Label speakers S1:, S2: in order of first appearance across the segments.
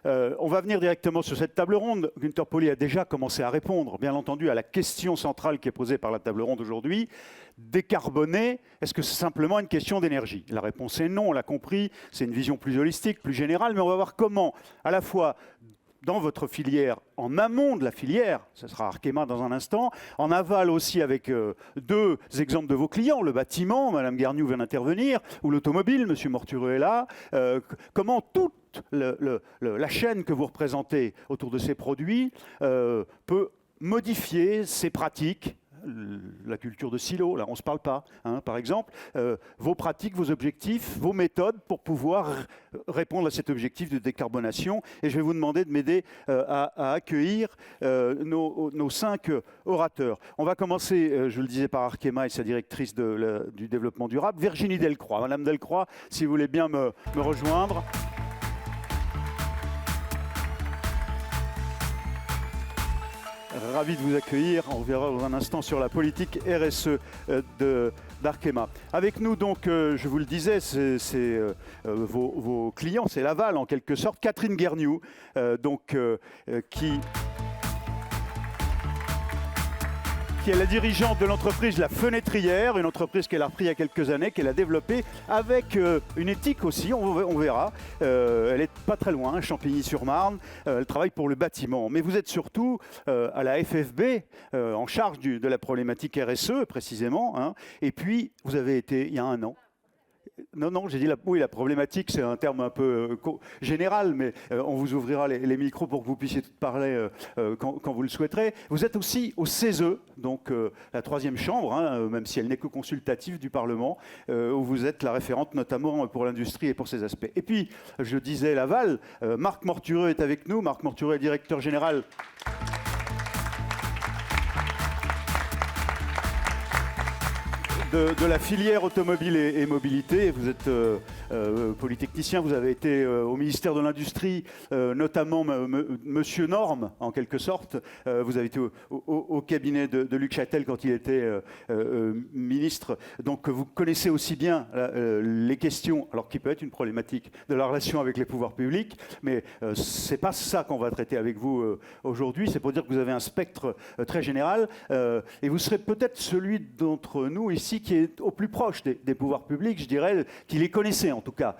S1: On va venir directement sur cette table ronde. Günther Pauli a déjà commencé à répondre, bien entendu, à la question centrale qui est posée par la table ronde aujourd'hui. Décarboner, est-ce que c'est simplement une question d'énergie? La réponse est non, on l'a compris. C'est une vision plus holistique, plus générale, mais on va voir comment, à la fois dans votre filière, en amont de la filière, ce sera Arkema dans un instant, en aval aussi avec deux exemples de vos clients, le bâtiment, Madame Guerniou vient d'intervenir, ou l'automobile, Monsieur Mortureux est là, comment toute la chaîne que vous représentez autour de ces produits peut modifier ses pratiques, la culture de silo, là on ne se parle pas, hein, par exemple, vos pratiques, vos objectifs, vos méthodes pour pouvoir répondre à cet objectif de décarbonation. Et je vais vous demander de m'aider à accueillir nos 5 orateurs. On va commencer, je le disais, par Arkema et sa directrice du développement durable, Virginie Delcroix. Madame Delcroix, si vous voulez bien me rejoindre. Ravi de vous accueillir. On verra dans un instant sur la politique RSE d'Arkema. Avec nous, donc, je vous le disais, c'est vos clients, c'est l'aval en quelque sorte. Catherine Guerniou, qui est la dirigeante de l'entreprise La Fenêtrière, une entreprise qu'elle a repris il y a quelques années, qu'elle a développée avec une éthique aussi, on verra. Elle n'est pas très loin, Champigny-sur-Marne, elle travaille pour le bâtiment. Mais vous êtes surtout à la FFB, en charge de la problématique RSE précisément. Hein. Et puis, vous avez été, il y a un an, non, j'ai dit oui, la problématique, c'est un terme un peu général, mais on vous ouvrira les micros pour que vous puissiez parler quand vous le souhaiterez. Vous êtes aussi au CESE, donc la 3e chambre, hein, même si elle n'est que consultative du Parlement, où vous êtes la référente notamment pour l'industrie et pour ses aspects. Et puis, je disais l'aval, Marc Mortureux est avec nous. Marc Mortureux est directeur général de la filière automobile et mobilité. Vous êtes polytechnicien, vous avez été au ministère de l'Industrie, notamment Monsieur Norme, en quelque sorte. Vous avez été au cabinet de Luc Châtel quand il était ministre. Donc vous connaissez aussi bien les questions, alors qui peut être une problématique de la relation avec les pouvoirs publics, mais c'est pas ça qu'on va traiter avec vous aujourd'hui. C'est pour dire que vous avez un spectre très général et vous serez peut-être celui d'entre nous ici qui est au plus proche des pouvoirs publics, je dirais, qui les connaissait en tout cas.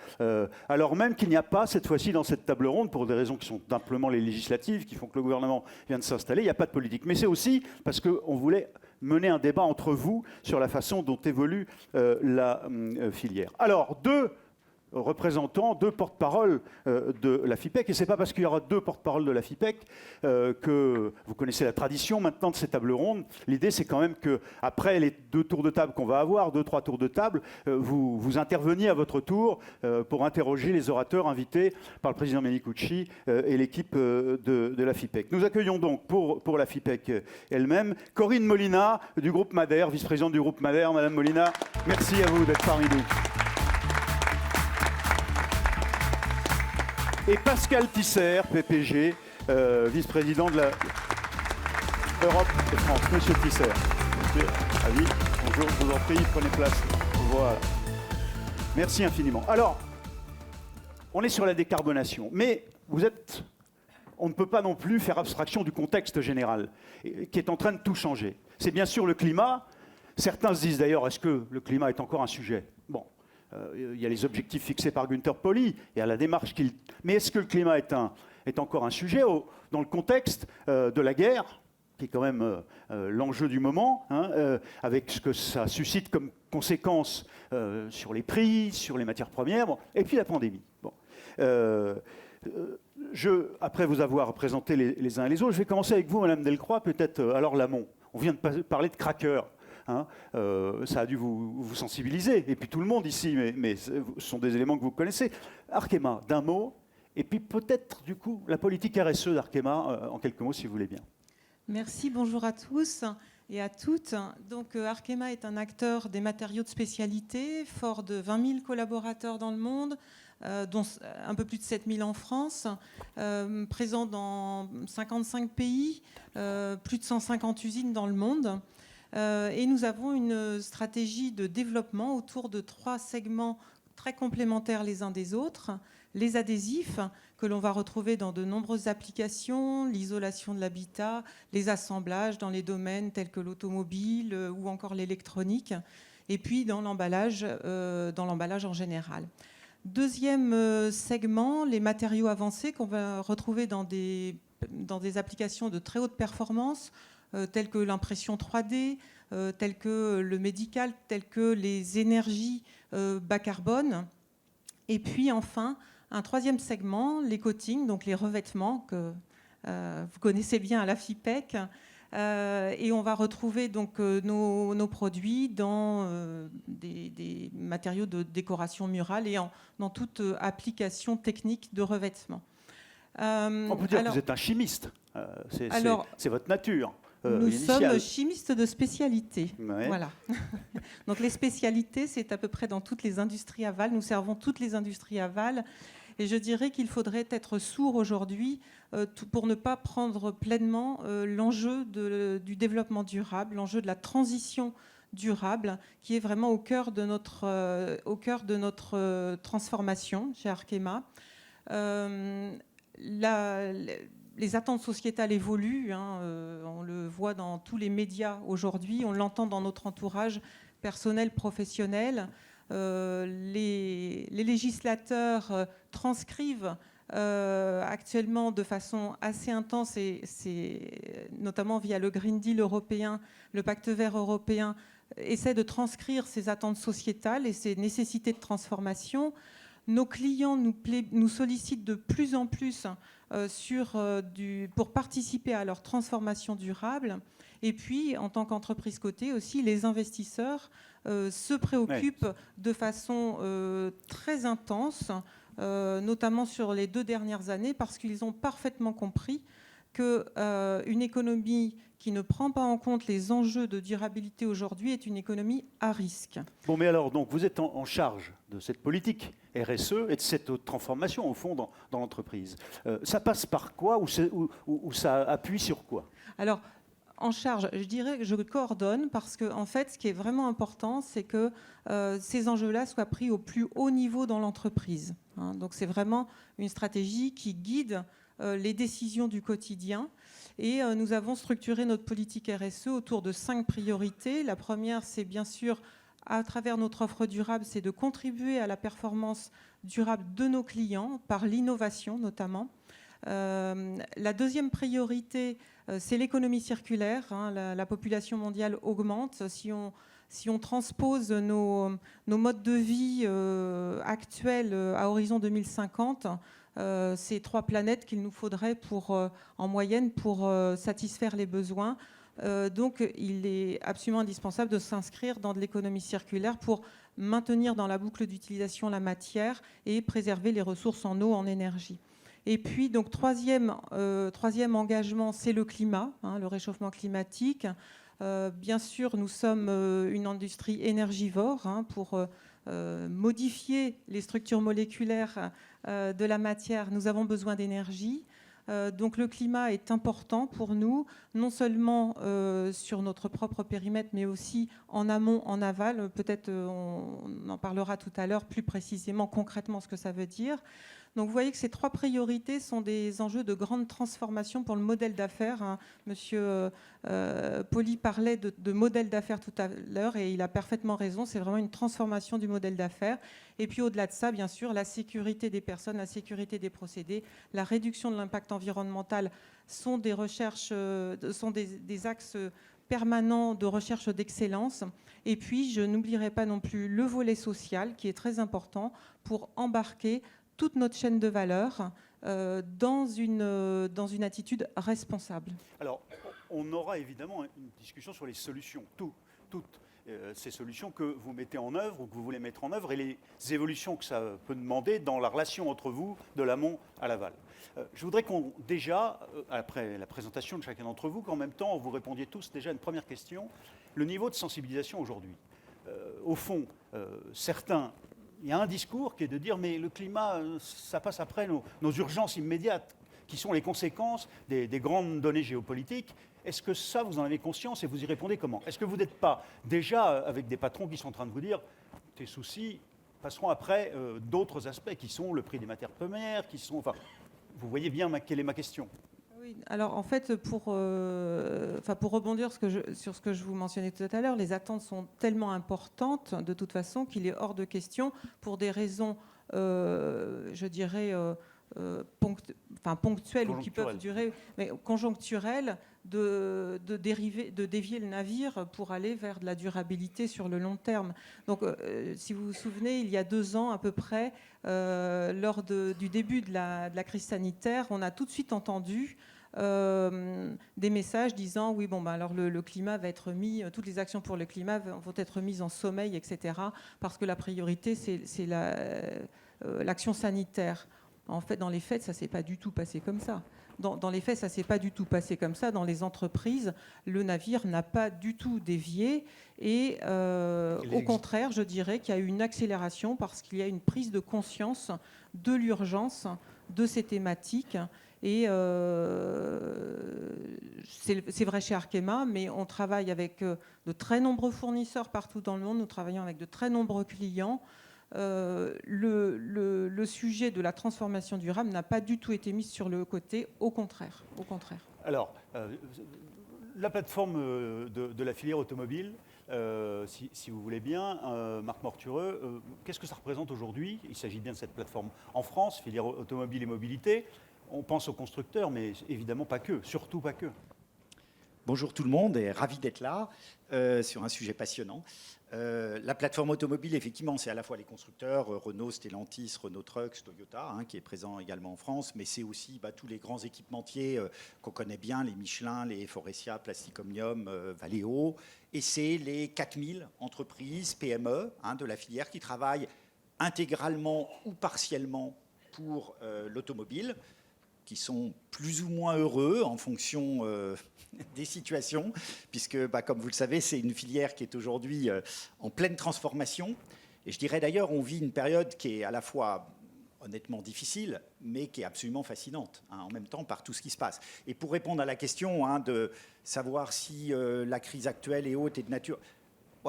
S1: Alors même qu'il n'y a pas cette fois-ci dans cette table ronde, pour des raisons qui sont simplement les législatives, qui font que le gouvernement vient de s'installer, il n'y a pas de politique. Mais c'est aussi parce qu'on voulait mener un débat entre vous sur la façon dont évolue la filière. Alors, deux représentants, deux porte-paroles de la FIPEC. Et ce n'est pas parce qu'il y aura deux porte-paroles de la FIPEC que vous connaissez la tradition maintenant de ces tables rondes. L'idée, c'est quand même qu'après les 2 tours de table qu'on va avoir, 2-3 tours de table, vous interveniez à votre tour pour interroger les orateurs invités par le président Menicucci et l'équipe de la FIPEC. Nous accueillons donc pour la FIPEC elle-même Corinne Molina du groupe Madère, vice-présidente du groupe Madère. Madame Molina, merci à vous d'être parmi nous. Et Pascal Tisser, PPG, vice-président de la Europe et France. Monsieur Tisser. Monsieur, avis. Bonjour, je vous en prie, prenez place. Voilà. Merci infiniment. Alors, on est sur la décarbonation, mais on ne peut pas non plus faire abstraction du contexte général, qui est en train de tout changer. C'est bien sûr le climat. Certains se disent d'ailleurs, est-ce que le climat est encore un sujet? Bon. Il y a les objectifs fixés par Günther Pauli, il y a la démarche qu'il... Mais est-ce que le climat est encore un sujet dans le contexte de la guerre, qui est quand même l'enjeu du moment, hein, avec ce que ça suscite comme conséquence sur les prix, sur les matières premières, bon, et puis la pandémie. Bon. Après vous avoir présenté les uns et les autres, je vais commencer avec vous, Madame Delcroix, peut-être alors l'amont. On vient de parler de crackers. Hein, ça a dû vous sensibiliser, et puis tout le monde ici, mais ce sont des éléments que vous connaissez. Arkema, d'un mot, et puis peut-être du coup la politique RSE d'Arkema, en quelques mots si vous voulez bien.
S2: Merci, bonjour à tous et à toutes. Donc Arkema est un acteur des matériaux de spécialité, fort de 20 000 collaborateurs dans le monde, dont un peu plus de 7 000 en France, présent dans 55 pays, plus de 150 usines dans le monde. Et nous avons une stratégie de développement autour de 3 segments très complémentaires les uns des autres. les adhésifs que l'on va retrouver dans de nombreuses applications, l'isolation de l'habitat, les assemblages dans les domaines tels que l'automobile ou encore l'électronique, et puis dans l'emballage en général. Deuxième segment, les matériaux avancés qu'on va retrouver dans des applications de très haute performance, telles que l'impression 3D, telles que le médical, telles que les énergies bas carbone. Et puis enfin, un troisième segment, les coatings, donc les revêtements que vous connaissez bien à la FIPEC. Et on va retrouver donc nos produits dans des matériaux de décoration murale et dans toute application technique de revêtement.
S3: On peut dire que vous êtes un chimiste. C'est votre nature.
S2: Nous
S3: initiale.
S2: sommes chimistes de spécialité.
S3: Ouais.
S2: Voilà. Donc les spécialités, c'est à peu près dans toutes les industries aval. Nous servons toutes les industries aval. Et je dirais qu'il faudrait être sourd aujourd'hui pour ne pas prendre pleinement l'enjeu du développement durable, l'enjeu de la transition durable, qui est vraiment au cœur de notre transformation chez Arkema. Les attentes sociétales évoluent, on le voit dans tous les médias aujourd'hui, on l'entend dans notre entourage personnel, professionnel. Les législateurs transcrivent actuellement de façon assez intense, et c'est notamment via le Green Deal européen, le Pacte vert européen, essaie de transcrire ces attentes sociétales et ces nécessités de transformation. Nos clients nous sollicitent de plus en plus pour participer à leur transformation durable. Et puis, en tant qu'entreprise cotée aussi, les investisseurs se préoccupent de façon très intense, notamment sur les 2 dernières années, parce qu'ils ont parfaitement compris qu'une économie qui ne prend pas en compte les enjeux de durabilité aujourd'hui est une économie à risque.
S3: Bon, mais alors, donc, vous êtes en charge de cette politique RSE et de cette transformation, au fond, dans l'entreprise. Ça passe par quoi ou ça appuie sur quoi?
S2: Alors, en charge, je dirais que je coordonne parce que, en fait, ce qui est vraiment important, c'est que ces enjeux-là soient pris au plus haut niveau dans l'entreprise. Donc, c'est vraiment une stratégie qui guide les décisions du quotidien. Et nous avons structuré notre politique RSE autour de 5 priorités. La première, c'est bien sûr, à travers notre offre durable, c'est de contribuer à la performance durable de nos clients, par l'innovation notamment. La deuxième priorité, c'est l'économie circulaire. La population mondiale augmente. Si on transpose nos modes de vie actuels à horizon 2050, c'est 3 planètes qu'il nous faudrait en moyenne pour satisfaire les besoins. Donc il est absolument indispensable de s'inscrire dans de l'économie circulaire pour maintenir dans la boucle d'utilisation la matière et préserver les ressources en eau, en énergie. Et puis, donc, troisième engagement, c'est le climat, le réchauffement climatique. Bien sûr, nous sommes une industrie énergivore pour modifier les structures moléculaires de la matière. Nous avons besoin d'énergie. Donc le climat est important pour nous, non seulement sur notre propre périmètre, mais aussi en amont, en aval. Peut-être on en parlera tout à l'heure plus précisément, concrètement, ce que ça veut dire. Donc vous voyez que ces 3 priorités sont des enjeux de grande transformation pour le modèle d'affaires. Monsieur Poli parlait de modèle d'affaires tout à l'heure et il a parfaitement raison. C'est vraiment une transformation du modèle d'affaires. Et puis au-delà de ça, bien sûr, la sécurité des personnes, la sécurité des procédés, la réduction de l'impact environnemental sont des recherches, sont des axes permanents de recherche d'excellence. Et puis je n'oublierai pas non plus le volet social qui est très important pour embarquer toute notre chaîne de valeur dans une attitude responsable.
S3: Alors, on aura évidemment une discussion sur les solutions, toutes ces solutions que vous mettez en œuvre ou que vous voulez mettre en œuvre et les évolutions que ça peut demander dans la relation entre vous, de l'amont à l'aval. Je voudrais après la présentation de chacun d'entre vous, qu'en même temps, vous répondiez tous déjà à une première question. Le niveau de sensibilisation aujourd'hui. Au fond, certains... Il y a un discours qui est de dire mais le climat, ça passe après nos urgences immédiates, qui sont les conséquences des grandes données géopolitiques. Est-ce que ça, vous en avez conscience et vous y répondez comment? Est-ce que vous n'êtes pas déjà avec des patrons qui sont en train de vous dire tes soucis, passeront après d'autres aspects qui sont le prix des matières premières, qui sont... Enfin, vous voyez bien quelle est ma question.
S2: Oui, alors en fait, pour rebondir sur ce que je vous mentionnais tout à l'heure, les attentes sont tellement importantes de toute façon qu'il est hors de question, pour des raisons, je dirais, ponctuelles ou qui peuvent durer, mais conjoncturelles, de dévier le navire pour aller vers de la durabilité sur le long terme. Donc, si vous vous souvenez, il y a 2 ans à peu près, lors du début de la crise sanitaire, on a tout de suite entendu des messages disant oui, bon, alors le climat va être mis, toutes les actions pour le climat vont être mises en sommeil, etc., parce que la priorité, c'est l'action sanitaire. En fait, dans les faits, ça ne s'est pas du tout passé comme ça. Dans les faits, ça ne s'est pas du tout passé comme ça. Dans les entreprises, le navire n'a pas du tout dévié. Et au contraire, je dirais qu'il y a eu une accélération parce qu'il y a une prise de conscience de l'urgence de ces thématiques. Et c'est vrai chez Arkema, mais on travaille avec de très nombreux fournisseurs partout dans le monde. Nous travaillons avec de très nombreux clients. Le sujet de la transformation durable n'a pas du tout été mis sur le côté, au contraire.
S3: Alors, la plateforme de la filière automobile, si vous voulez bien, Marc Mortureux, qu'est-ce que ça représente aujourd'hui? Il s'agit bien de cette plateforme en France, filière automobile et mobilité. On pense aux constructeurs, mais évidemment pas que, surtout pas que.
S4: Bonjour tout le monde et ravi d'être là sur un sujet passionnant. La plateforme automobile, effectivement, c'est à la fois les constructeurs, Renault, Stellantis, Renault Trucks, Toyota, qui est présent également en France, mais c'est aussi tous les grands équipementiers qu'on connaît bien, les Michelin, les Faurecia, Plastic Omnium, Valeo, et c'est les 4000 entreprises PME de la filière qui travaillent intégralement ou partiellement pour l'automobile, qui sont plus ou moins heureux en fonction des situations, puisque, comme vous le savez, c'est une filière qui est aujourd'hui en pleine transformation. Et je dirais d'ailleurs, on vit une période qui est à la fois honnêtement difficile, mais qui est absolument fascinante, en même temps, par tout ce qui se passe. Et pour répondre à la question de savoir si la crise actuelle est haute et de nature...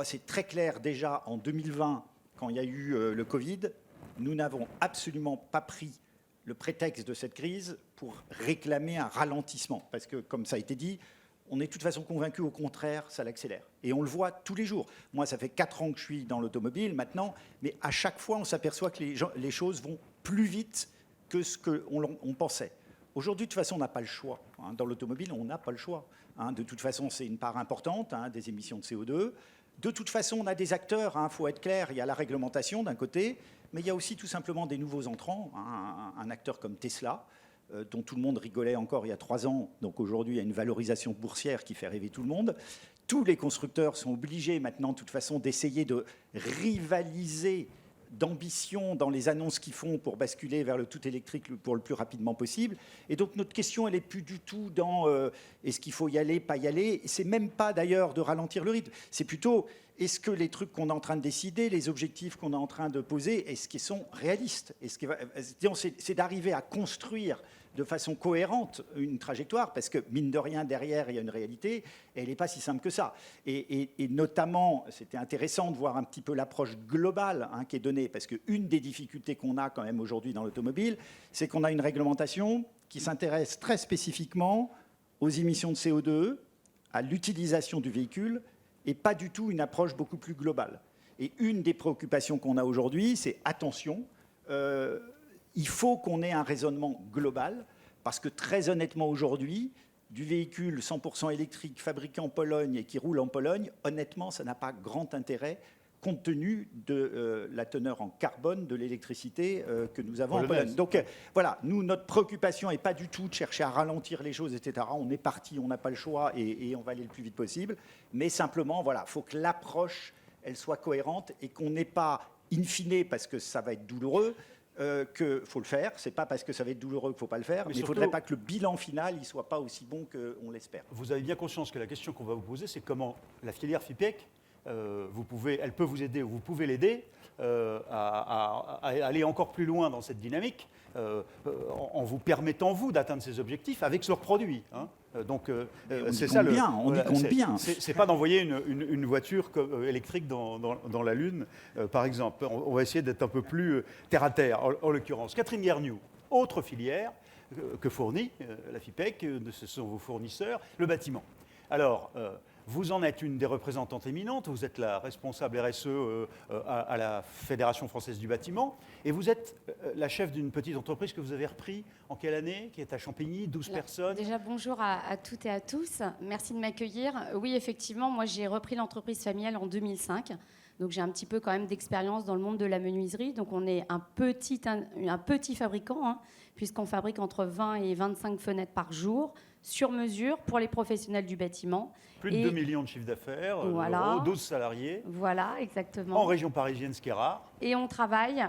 S4: c'est très clair, déjà, en 2020, quand il y a eu le Covid, nous n'avons absolument pas pris le prétexte de cette crise pour réclamer un ralentissement. Parce que, comme ça a été dit, on est de toute façon convaincu, au contraire, ça l'accélère. Et on le voit tous les jours. Moi, ça fait 4 ans que je suis dans l'automobile maintenant, mais à chaque fois, on s'aperçoit que les choses vont plus vite que ce qu'on pensait. Aujourd'hui, de toute façon, on n'a pas le choix. Dans l'automobile, on n'a pas le choix. De toute façon, c'est une part importante des émissions de CO2. De toute façon, on a des acteurs, faut être clair, il y a la réglementation d'un côté, mais il y a aussi tout simplement des nouveaux entrants, un acteur comme Tesla, dont tout le monde rigolait encore il y a 3 ans. Donc aujourd'hui, il y a une valorisation boursière qui fait rêver tout le monde. Tous les constructeurs sont obligés maintenant, de toute façon, d'essayer de rivaliser d'ambition dans les annonces qu'ils font pour basculer vers le tout électrique pour le plus rapidement possible. Et donc notre question, elle n'est plus du tout dans est-ce qu'il faut y aller, pas y aller. C'est même pas d'ailleurs de ralentir le rythme. C'est plutôt est-ce que les trucs qu'on est en train de décider, les objectifs qu'on est en train de poser, est-ce qu'ils sont réalistes? C'est d'arriver à construire de façon cohérente une trajectoire, parce que mine de rien, derrière, il y a une réalité, et elle n'est pas si simple que ça. Et notamment, c'était intéressant de voir un petit peu l'approche globale qui est donnée, parce qu'une des difficultés qu'on a quand même aujourd'hui dans l'automobile, c'est qu'on a une réglementation qui s'intéresse très spécifiquement aux émissions de CO2, à l'utilisation du véhicule, et pas du tout une approche beaucoup plus globale. Et une des préoccupations qu'on a aujourd'hui, c'est attention, il faut qu'on ait un raisonnement global, parce que très honnêtement aujourd'hui, du véhicule 100% électrique fabriqué en Pologne et qui roule en Pologne, honnêtement, ça n'a pas grand intérêt compte tenu de la teneur en carbone de l'électricité que nous avons en Pologne. Donc voilà, nous, notre préoccupation n'est pas du tout de chercher à ralentir les choses, etc. On est parti, on n'a pas le choix et on va aller le plus vite possible. Mais simplement, voilà, il faut que l'approche, elle soit cohérente et qu'on n'ait pas, in fine, parce que ça va être douloureux, qu'il faut le faire. Ce n'est pas parce que ça va être douloureux qu'il ne faut pas le faire, mais il ne faudrait pas que le bilan final ne soit pas aussi bon qu'on l'espère.
S3: Vous avez bien conscience que la question qu'on va vous poser, c'est comment la filière FIPEC elle peut vous aider, ou vous pouvez l'aider à aller encore plus loin dans cette dynamique en vous permettant, vous, d'atteindre ces objectifs avec leurs produits. Hein. Donc, c'est ça le.
S4: On y compte bien.
S3: C'est pas d'envoyer une voiture électrique dans la Lune, par exemple. On va essayer d'être un peu plus terre à terre, en l'occurrence. Catherine Guerniou, autre filière que fournit la FIPEC, ce sont vos fournisseurs, le bâtiment. Alors, vous en êtes une des représentantes éminentes, vous êtes la responsable RSE à la Fédération française du bâtiment, et vous êtes la chef d'une petite entreprise que vous avez repris en quelle année, qui est à Champigny, 12 personnes.
S5: Déjà, bonjour à toutes et à tous. Merci de m'accueillir. Oui, effectivement, moi j'ai repris l'entreprise familiale en 2005. Donc j'ai un petit peu quand même d'expérience dans le monde de la menuiserie. Donc on est un petit fabricant, hein, puisqu'on fabrique entre 20 et 25 fenêtres par jour, sur mesure pour les professionnels du bâtiment.
S3: Plus de 2 millions de chiffre d'affaires,
S5: voilà,
S3: 12 salariés.
S5: Voilà, exactement.
S3: En région parisienne, ce qui est rare.
S5: Et on travaille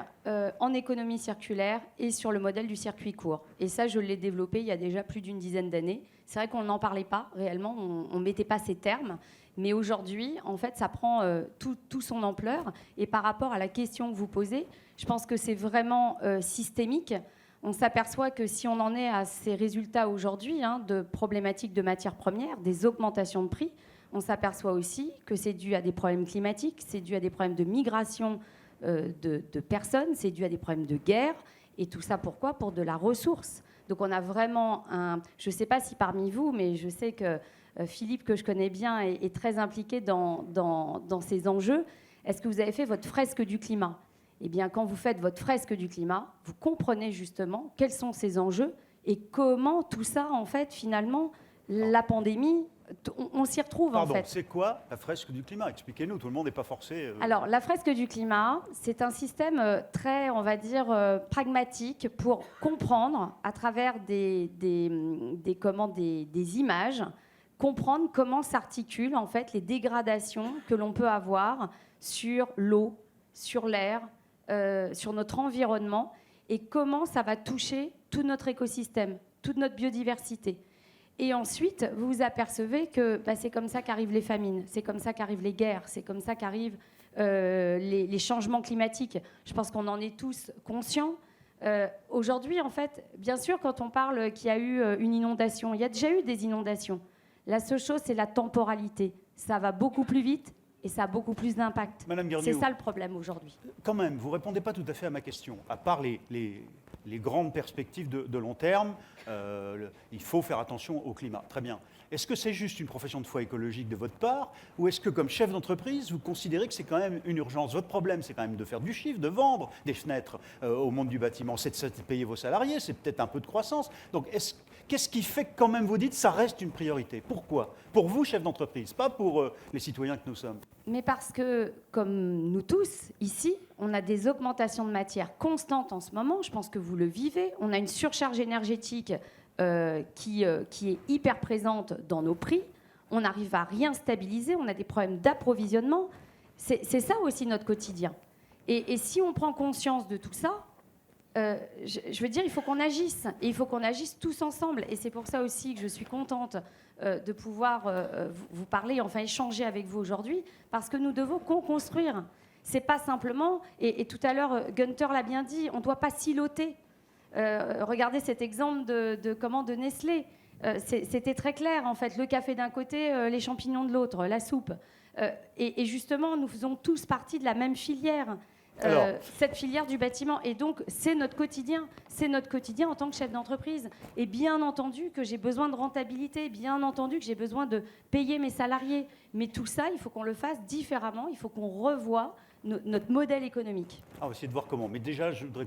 S5: en économie circulaire et sur le modèle du circuit court. Et ça, je l'ai développé il y a déjà plus d'une dizaine d'années. C'est vrai qu'on n'en parlait pas réellement, on ne mettait pas ces termes. Mais aujourd'hui, en fait, ça prend tout son ampleur. Et par rapport à la question que vous posez, je pense que c'est vraiment systémique. On s'aperçoit que si on en est à ces résultats aujourd'hui, hein, de problématiques de matières premières, des augmentations de prix, on s'aperçoit aussi que c'est dû à des problèmes climatiques, c'est dû à des problèmes de migration de personnes, c'est dû à des problèmes de guerre. Et tout ça, pourquoi ? Pour de la ressource. Donc on a vraiment je ne sais pas si parmi vous, mais je sais que Philippe, que je connais bien, est très impliqué dans ces enjeux. Est-ce que vous avez fait votre fresque du climat ? Eh bien, quand vous faites votre fresque du climat, vous comprenez justement quels sont ces enjeux et comment tout ça, en fait, finalement, la pandémie, on s'y retrouve,
S3: Pardon,
S5: en fait.
S3: c'est quoi la fresque du climat ? Expliquez-nous, tout le monde n'est pas forcé.
S5: Alors, la fresque du climat, c'est un système très, on va dire, pragmatique pour comprendre, à travers des images, comprendre comment s'articulent, en fait, les dégradations que l'on peut avoir sur l'eau, sur l'air, sur notre environnement, et comment ça va toucher tout notre écosystème, toute notre biodiversité. Et ensuite, vous vous apercevez que c'est comme ça qu'arrivent les famines, c'est comme ça qu'arrivent les guerres, c'est comme ça qu'arrivent les changements climatiques. Je pense qu'on en est tous conscients. Aujourd'hui, en fait, bien sûr, quand on parle qu'il y a eu une inondation, il y a déjà eu des inondations. La seule chose, c'est la temporalité. Ça va beaucoup plus vite et ça a beaucoup plus d'impact. C'est ça le problème aujourd'hui.
S3: Quand même, vous ne répondez pas tout à fait à ma question. À part les grandes perspectives de long terme, il faut faire attention au climat. Très bien. Est-ce que c'est juste une profession de foi écologique de votre part, ou est-ce que, comme chef d'entreprise, vous considérez que c'est quand même une urgence ? Votre problème, c'est quand même de faire du chiffre, de vendre des fenêtres au monde du bâtiment. C'est de payer vos salariés, c'est peut-être un peu de croissance. Donc, qu'est-ce qui fait que, quand même, vous dites que ça reste une priorité ? Pourquoi ? Pour vous, chef d'entreprise, pas pour les citoyens que nous sommes.
S5: Mais parce que, comme nous tous, ici, on a des augmentations de matières constantes en ce moment. Je pense que vous le vivez. On a une surcharge énergétique qui est hyper présente dans nos prix. On n'arrive à rien stabiliser. On a des problèmes d'approvisionnement. C'est ça aussi notre quotidien. Et si on prend conscience de tout ça, je veux dire, il faut qu'on agisse. Et il faut qu'on agisse tous ensemble. Et c'est pour ça aussi que je suis contente de pouvoir vous parler, enfin échanger avec vous aujourd'hui, parce que nous devons co-construire. C'est pas simplement, et tout à l'heure, Gunther l'a bien dit, on ne doit pas siloter. Regardez cet exemple de Nestlé. C'était très clair, en fait. Le café d'un côté, les champignons de l'autre, la soupe. Et justement, nous faisons tous partie de la même filière. Cette filière du bâtiment. Et donc, c'est notre quotidien. C'est notre quotidien en tant que chef d'entreprise. Et bien entendu que j'ai besoin de rentabilité, bien entendu que j'ai besoin de payer mes salariés. Mais tout ça, il faut qu'on le fasse différemment. Il faut qu'on revoie notre modèle économique.
S3: On va essayer de voir comment. Mais déjà, je voudrais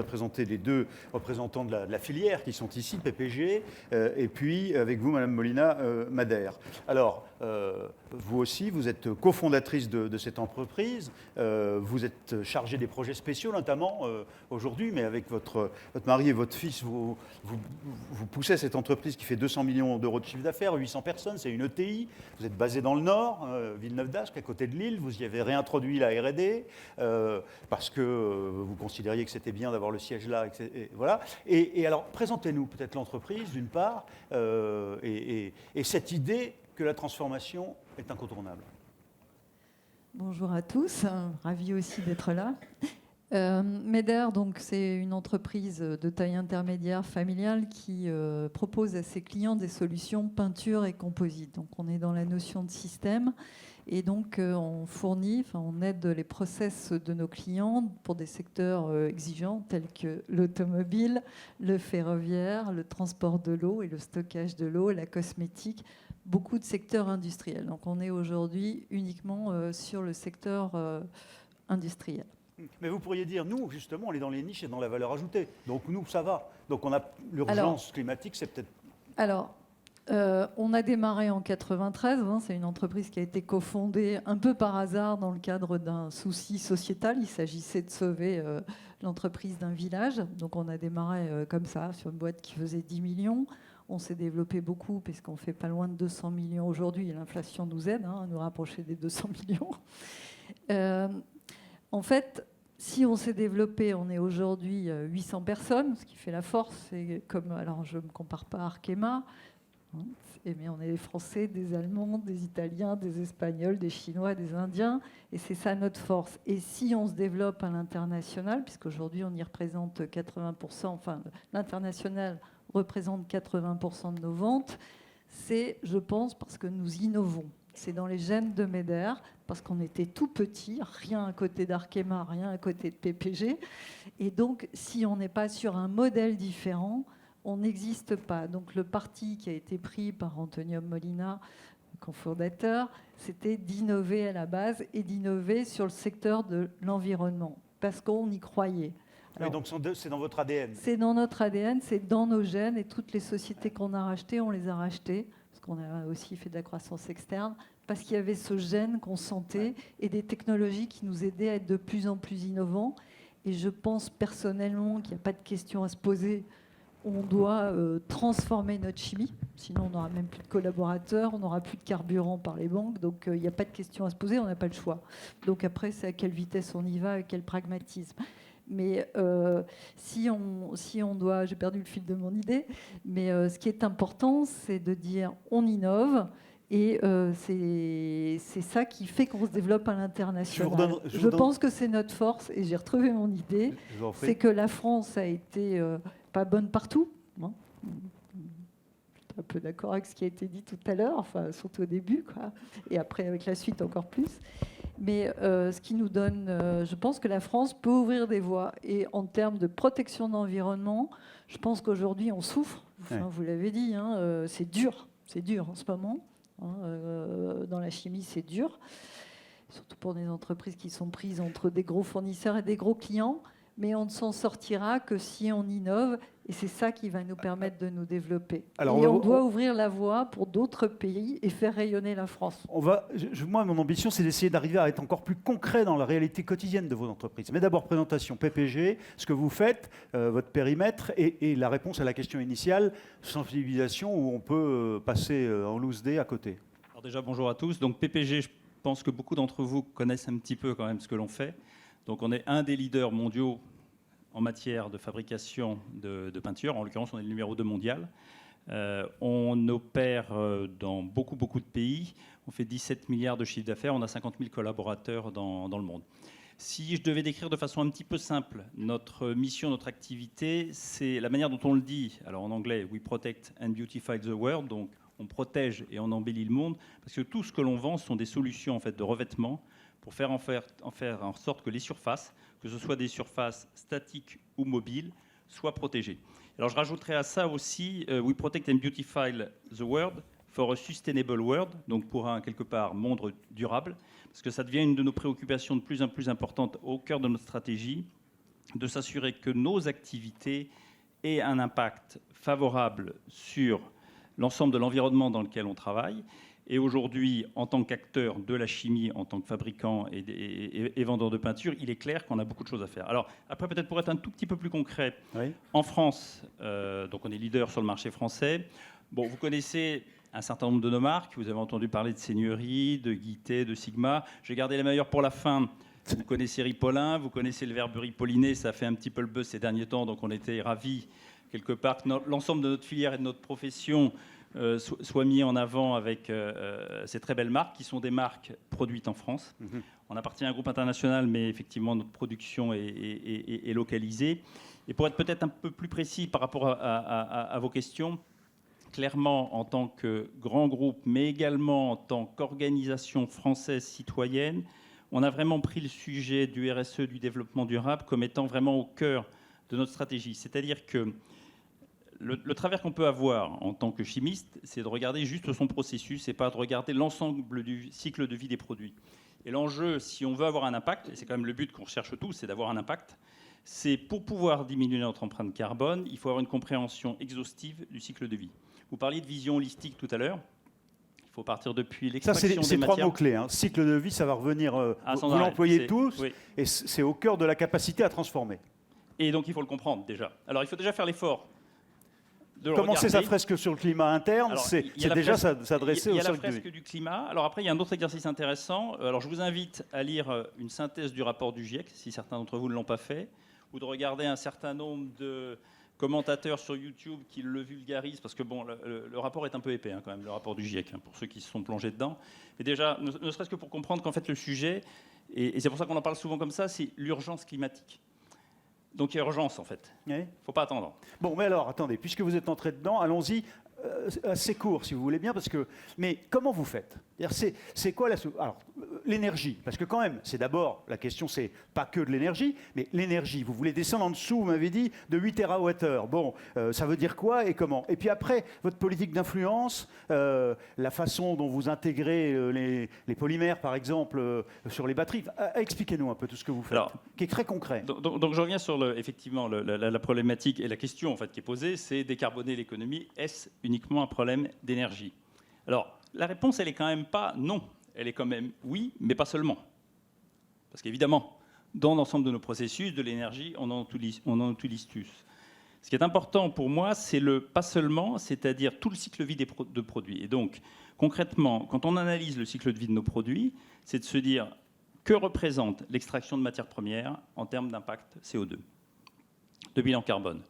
S3: présenter les deux représentants de la filière qui sont ici, PPG, et puis avec vous, Madame Molina Madère. Alors, vous aussi, vous êtes cofondatrice de cette entreprise. Vous êtes chargée des projets spéciaux, notamment aujourd'hui, mais avec votre mari et votre fils, vous poussez cette entreprise qui fait 200 millions d'euros de chiffre d'affaires, 800 personnes, c'est une ETI. Vous êtes basé dans le Nord, Villeneuve-d'Ascq, à côté de Lille. Vous y avez réintroduit la R&D parce que vous considériez que c'était bien d'avoir le siège là. Et voilà. Et alors, présentez-nous peut-être l'entreprise, d'une part, et cette idée que la transformation est incontournable.
S6: Bonjour à tous, ravi aussi d'être là. MEDER, donc, c'est une entreprise de taille intermédiaire familiale qui propose à ses clients des solutions peinture et composite. Donc on est dans la notion de système et donc on aide les process de nos clients pour des secteurs exigeants tels que l'automobile, le ferroviaire, le transport de l'eau et le stockage de l'eau, la cosmétique, beaucoup de secteurs industriels. Donc on est aujourd'hui uniquement sur le secteur industriel.
S3: Mais vous pourriez dire, nous, justement, on est dans les niches et dans la valeur ajoutée. Donc nous, ça va. Donc on a l'urgence climatique, c'est peut-être...
S6: Alors, on a démarré en 93. C'est une entreprise qui a été cofondée un peu par hasard dans le cadre d'un souci sociétal. Il s'agissait de sauver l'entreprise d'un village. Donc on a démarré comme ça, sur une boîte qui faisait 10 millions. On s'est développé beaucoup, puisqu'on fait pas loin de 200 millions aujourd'hui. Et l'inflation nous aide à nous rapprocher des 200 millions. En fait, si on s'est développé, on est aujourd'hui 800 personnes, ce qui fait la force. C'est comme, alors je ne me compare pas à Arkema, mais on est des Français, des Allemands, des Italiens, des Espagnols, des Chinois, des Indiens, et c'est ça notre force. Et si on se développe à l'international, puisqu'aujourd'hui on y représente 80%, enfin l'international représente 80% de nos ventes, c'est, je pense, parce que nous innovons. C'est dans les gènes de MEDER, parce qu'on était tout petit, rien à côté d'Arkema, rien à côté de PPG. Et donc, si on n'est pas sur un modèle différent, on n'existe pas. Donc, le parti qui a été pris par Antonio Molina, cofondateur, c'était d'innover à la base et d'innover sur le secteur de l'environnement, parce qu'on y croyait. Alors,
S3: donc c'est dans votre ADN.
S6: C'est dans notre ADN, c'est dans nos gènes, et toutes les sociétés qu'on a rachetées, on les a rachetées. On a aussi fait de la croissance externe, parce qu'il y avait ce gène qu'on sentait et des technologies qui nous aidaient à être de plus en plus innovants. Et je pense personnellement qu'il n'y a pas de question à se poser. On doit transformer notre chimie, sinon on n'aura même plus de collaborateurs, on n'aura plus de carburant par les banques, donc il n'y a pas de question à se poser, on n'a pas le choix. Donc après, c'est à quelle vitesse on y va, avec quel pragmatisme. Mais si on doit, j'ai perdu le fil de mon idée, mais ce qui est important, c'est de dire on innove, et c'est ça qui fait qu'on se développe à l'international. Je pense que c'est notre force, et j'ai retrouvé mon idée, c'est que la France a été pas bonne partout. Je suis un peu d'accord avec ce qui a été dit tout à l'heure, enfin, surtout au début, quoi, et après avec la suite encore plus. Mais ce qui nous donne, je pense que la France peut ouvrir des voies. Et en termes de protection de l'environnement, je pense qu'aujourd'hui, on souffre. Enfin, vous l'avez dit, c'est dur en ce moment. Dans la chimie, c'est dur. Surtout pour des entreprises qui sont prises entre des gros fournisseurs et des gros clients. Mais on ne s'en sortira que si on innove, et c'est ça qui va nous permettre de nous développer. Alors, et on doit ouvrir la voie pour d'autres pays et faire rayonner la France.
S3: Moi, mon ambition, c'est d'essayer d'arriver à être encore plus concret dans la réalité quotidienne de vos entreprises. Mais d'abord, présentation, PPG, ce que vous faites, votre périmètre, et la réponse à la question initiale, sensibilisation, où on peut passer en loose day à côté.
S7: Alors déjà, bonjour à tous. Donc PPG, je pense que beaucoup d'entre vous connaissent un petit peu quand même ce que l'on fait. Donc on est un des leaders mondiaux en matière de fabrication de peinture. En l'occurrence, on est le numéro 2 mondial. On opère dans beaucoup de pays. On fait 17 milliards de chiffre d'affaires. On a 50 000 collaborateurs dans le monde. Si je devais décrire de façon un petit peu simple notre mission, notre activité, c'est la manière dont on le dit. Alors en anglais, we protect and beautify the world. Donc on protège et on embellit le monde. Parce que tout ce que l'on vend, ce sont des solutions en fait, de revêtement pour faire en sorte que les surfaces, que ce soit des surfaces statiques ou mobiles, soient protégées. Alors je rajouterai à ça aussi, we protect and beautify the world for a sustainable world, donc pour un quelque part monde durable, parce que ça devient une de nos préoccupations de plus en plus importantes au cœur de notre stratégie, de s'assurer que nos activités aient un impact favorable sur l'ensemble de l'environnement dans lequel on travaille. Et aujourd'hui, en tant qu'acteur de la chimie, en tant que fabricant et vendeur de peinture, il est clair qu'on a beaucoup de choses à faire. Alors, après, peut-être pour être un tout petit peu plus concret, en France, donc on est leader sur le marché français. Bon, vous connaissez un certain nombre de nos marques. Vous avez entendu parler de Seigneurie, de Guittet, de Sigma. Je vais garder les meilleurs pour la fin. Vous connaissez Ripollin, vous connaissez le verbe ripolliner. Ça fait un petit peu le buzz ces derniers temps, donc on était ravis, quelque part, que l'ensemble de notre filière et de notre profession soit mis en avant avec ces très belles marques, qui sont des marques produites en France. On appartient à un groupe international, mais effectivement, notre production est localisée. Et pour être peut-être un peu plus précis par rapport à vos questions, clairement, en tant que grand groupe, mais également en tant qu'organisation française citoyenne, on a vraiment pris le sujet du RSE, du développement durable, comme étant vraiment au cœur de notre stratégie. C'est-à-dire que le travers qu'on peut avoir en tant que chimiste, c'est de regarder juste son processus et pas de regarder l'ensemble du cycle de vie des produits. Et l'enjeu, si on veut avoir un impact, et c'est quand même le but qu'on recherche tous, c'est d'avoir un impact, c'est pour pouvoir diminuer notre empreinte carbone, il faut avoir une compréhension exhaustive du cycle de vie. Vous parliez de vision holistique tout à l'heure. Il faut partir depuis l'extraction des matières.
S1: C'est trois mots-clés. Hein. Cycle de vie, ça va revenir, vous l'employez tous, oui. Et c'est au cœur de la capacité à transformer.
S7: Et donc il faut le comprendre déjà. Alors il faut déjà faire l'effort de le
S1: commencer
S7: regarder.
S1: Sa fresque sur le climat interne, c'est déjà s'adresser au
S7: cercle de vie. Il y a la fresque du climat. Alors après, il y a un autre exercice intéressant. Alors je vous invite à lire une synthèse du rapport du GIEC, si certains d'entre vous ne l'ont pas fait, ou de regarder un certain nombre de commentateurs sur YouTube qui le vulgarisent, parce que bon, le rapport est un peu épais hein, quand même, le rapport du GIEC, hein, pour ceux qui se sont plongés dedans. Mais déjà, ne serait-ce que pour comprendre qu'en fait le sujet, et c'est pour ça qu'on en parle souvent comme ça, c'est l'urgence climatique. Donc il y a urgence en fait. Il ne faut pas attendre.
S1: Bon, mais alors, attendez, puisque vous êtes entré dedans, allons-y assez court si vous voulez bien, parce que... Mais comment vous faites ? C'est quoi alors, l'énergie, parce que quand même, c'est d'abord, la question c'est pas que de l'énergie, mais l'énergie, vous voulez descendre en dessous, vous m'avez dit, de 8 TWh. Bon, ça veut dire quoi et comment ? Et puis après, votre politique d'influence, la façon dont vous intégrez les polymères, par exemple, sur les batteries. Expliquez-nous un peu tout ce que vous faites, alors, qui est très concret.
S7: Donc je reviens sur effectivement la problématique et la question en fait, qui est posée, c'est décarboner l'économie, est-ce uniquement un problème d'énergie ? Alors, la réponse, elle est quand même pas non. Elle est quand même oui, mais pas seulement. Parce qu'évidemment, dans l'ensemble de nos processus, de l'énergie, on en utilise tous. Ce qui est important pour moi, c'est le pas seulement, c'est-à-dire tout le cycle de vie de produits. Et donc, concrètement, quand on analyse le cycle de vie de nos produits, c'est de se dire que représente l'extraction de matières premières en termes d'impact CO2, de bilan carbone.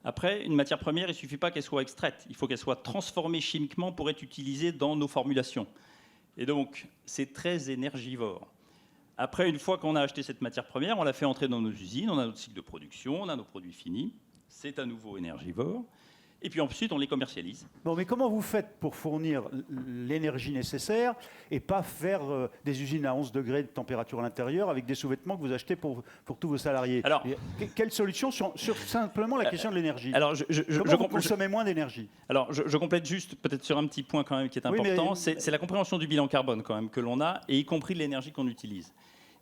S7: Après, une matière première, il ne suffit pas qu'elle soit extraite. Il faut qu'elle soit transformée chimiquement pour être utilisée dans nos formulations. Et donc, c'est très énergivore. Après, une fois qu'on a acheté cette matière première, on la fait entrer dans nos usines, on a notre cycle de production, on a nos produits finis. C'est à nouveau énergivore. Et puis ensuite, on les commercialise.
S1: Bon, mais comment vous faites pour fournir l'énergie nécessaire et pas faire des usines à 11 degrés de température à l'intérieur avec des sous-vêtements que vous achetez pour tous vos salariés ?
S7: Alors,
S1: quelle solution sur simplement la question de l'énergie ?
S7: Alors,
S1: comment vous consommez moins d'énergie ?
S7: Alors, je complète juste peut-être sur un petit point quand même qui est important. Oui, c'est la compréhension du bilan carbone quand même que l'on a, et y compris de l'énergie qu'on utilise.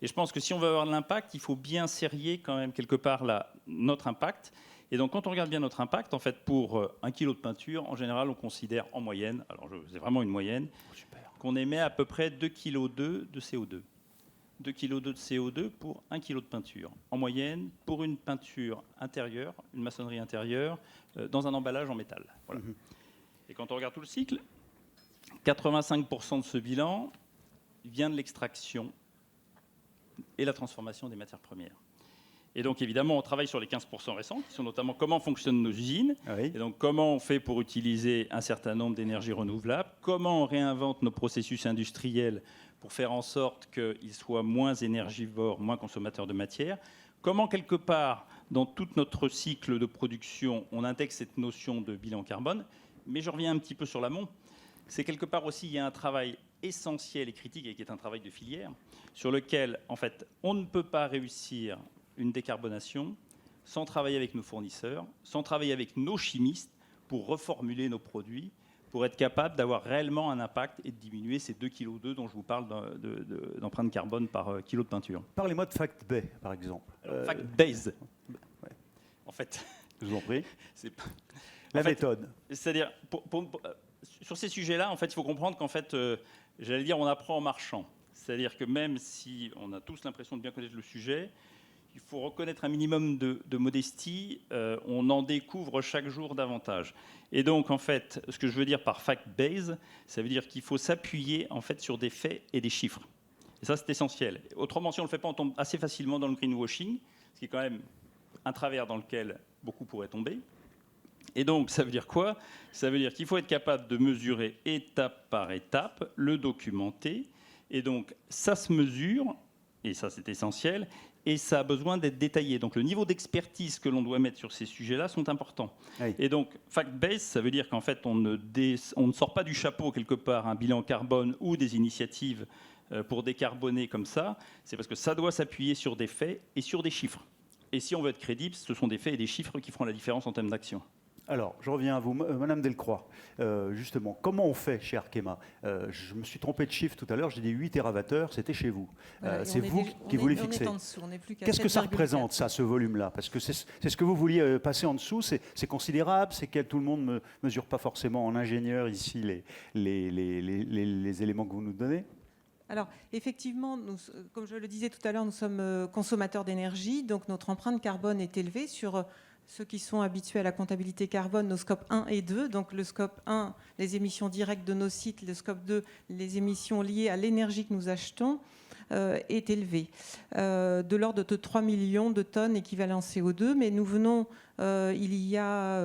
S7: Et je pense que si on veut avoir de l'impact, il faut bien serrer quand même quelque part notre impact. Et donc, quand on regarde bien notre impact, en fait, pour 1 kg de peinture, en général, on considère en moyenne, alors c'est vraiment une moyenne, qu'on émet à peu près 2,2 kg de CO2. 2,2 kg de CO2 pour 1 kg de peinture. En moyenne, pour une peinture intérieure, une maçonnerie intérieure, dans un emballage en métal. Voilà. Et quand on regarde tout le cycle, 85% de ce bilan vient de l'extraction et la transformation des matières premières. Et donc, évidemment, on travaille sur les 15% récents, qui sont notamment comment fonctionnent nos usines, et donc comment on fait pour utiliser un certain nombre d'énergies renouvelables, comment on réinvente nos processus industriels pour faire en sorte qu'ils soient moins énergivores, moins consommateurs de matière, comment, quelque part, dans tout notre cycle de production, on intègre cette notion de bilan carbone. Mais je reviens un petit peu sur l'amont. C'est quelque part aussi, il y a un travail essentiel et critique, et qui est un travail de filière, sur lequel, en fait, on ne peut pas réussir une décarbonation sans travailler avec nos fournisseurs, sans travailler avec nos chimistes pour reformuler nos produits, pour être capable d'avoir réellement un impact et de diminuer ces 2,2 kg dont je vous parle d'empreinte carbone par kilo de peinture.
S1: Parlez-moi de Fact Bay, par exemple.
S7: Fact Base. Ouais. En fait,
S1: je vous en prie.
S7: C'est
S1: la méthode.
S7: C'est-à-dire, sur ces sujets-là, en fait, il faut comprendre qu'en fait, j'allais dire, on apprend en marchant. C'est-à-dire que même si on a tous l'impression de bien connaître le sujet, il faut reconnaître un minimum de modestie, on en découvre chaque jour davantage. Et donc, en fait, ce que je veux dire par fact-based, ça veut dire qu'il faut s'appuyer en fait, sur des faits et des chiffres. Et ça, c'est essentiel. Autrement, si on ne le fait pas, on tombe assez facilement dans le greenwashing, ce qui est quand même un travers dans lequel beaucoup pourraient tomber. Et donc, ça veut dire quoi? Ça veut dire qu'il faut être capable de mesurer étape par étape, le documenter. Et donc, ça se mesure, et ça c'est essentiel, et ça a besoin d'être détaillé. Donc, le niveau d'expertise que l'on doit mettre sur ces sujets-là sont importants.
S1: Oui.
S7: Et donc, fact-based, ça veut dire qu'en fait, on ne sort pas du chapeau quelque part un bilan carbone ou des initiatives pour décarboner comme ça. C'est parce que ça doit s'appuyer sur des faits et sur des chiffres. Et si on veut être crédible, ce sont des faits et des chiffres qui feront la différence en termes d'action.
S1: Alors, je reviens à vous, Madame Delcroix. Justement, comment on fait chez Arkema? Je me suis trompé de chiffre tout à l'heure, j'ai dit 8 TWh, c'était chez vous.
S2: Voilà, et
S1: c'est
S2: on est
S1: vous
S2: déjà-
S1: qui
S2: on
S1: voulez
S2: est-
S1: fixer.
S2: On est en dessous, on n'est plus qu'à
S1: Qu'est-ce que ça
S2: 7,4.
S1: représente, ça, ce volume-là? Parce que c'est ce que vous vouliez passer en dessous, c'est considérable, c'est que tout le monde ne mesure pas forcément en ingénieur ici les éléments que vous nous donnez.
S2: Alors, effectivement, comme je le disais tout à l'heure, nous sommes consommateurs d'énergie, donc notre empreinte carbone est élevée sur ceux qui sont habitués à la comptabilité carbone, nos scopes 1 et 2. Donc, le scope 1, les émissions directes de nos sites, le scope 2, les émissions liées à l'énergie que nous achetons, est élevé, de l'ordre de 3 millions de tonnes équivalent CO2. Mais nous venons, il y a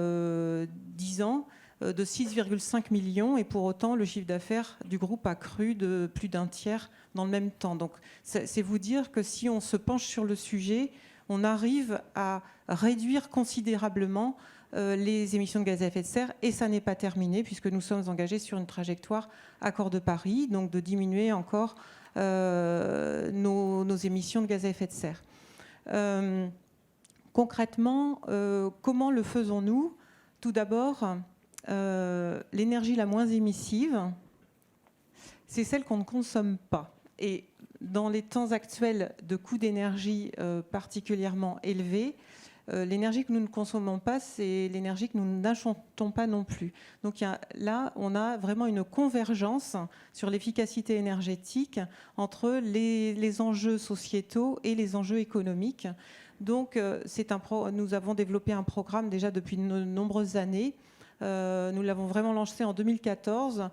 S2: 10 ans, de 6,5 millions, et pour autant le chiffre d'affaires du groupe a cru de plus d'un tiers dans le même temps. Donc c'est vous dire que si on se penche sur le sujet, on arrive à réduire considérablement les émissions de gaz à effet de serre, et ça n'est pas terminé puisque nous sommes engagés sur une trajectoire accord de Paris, donc de diminuer encore nos émissions de gaz à effet de serre. Concrètement, comment le faisons-nous? Tout d'abord, l'énergie la moins émissive, c'est celle qu'on ne consomme pas. Et dans les temps actuels de coûts d'énergie particulièrement élevés, l'énergie que nous ne consommons pas, c'est l'énergie que nous n'achetons pas non plus. Donc là, on a vraiment une convergence sur l'efficacité énergétique entre les enjeux sociétaux et les enjeux économiques. Donc nous avons développé un programme déjà depuis de nombreuses années. Nous l'avons vraiment lancé en 2014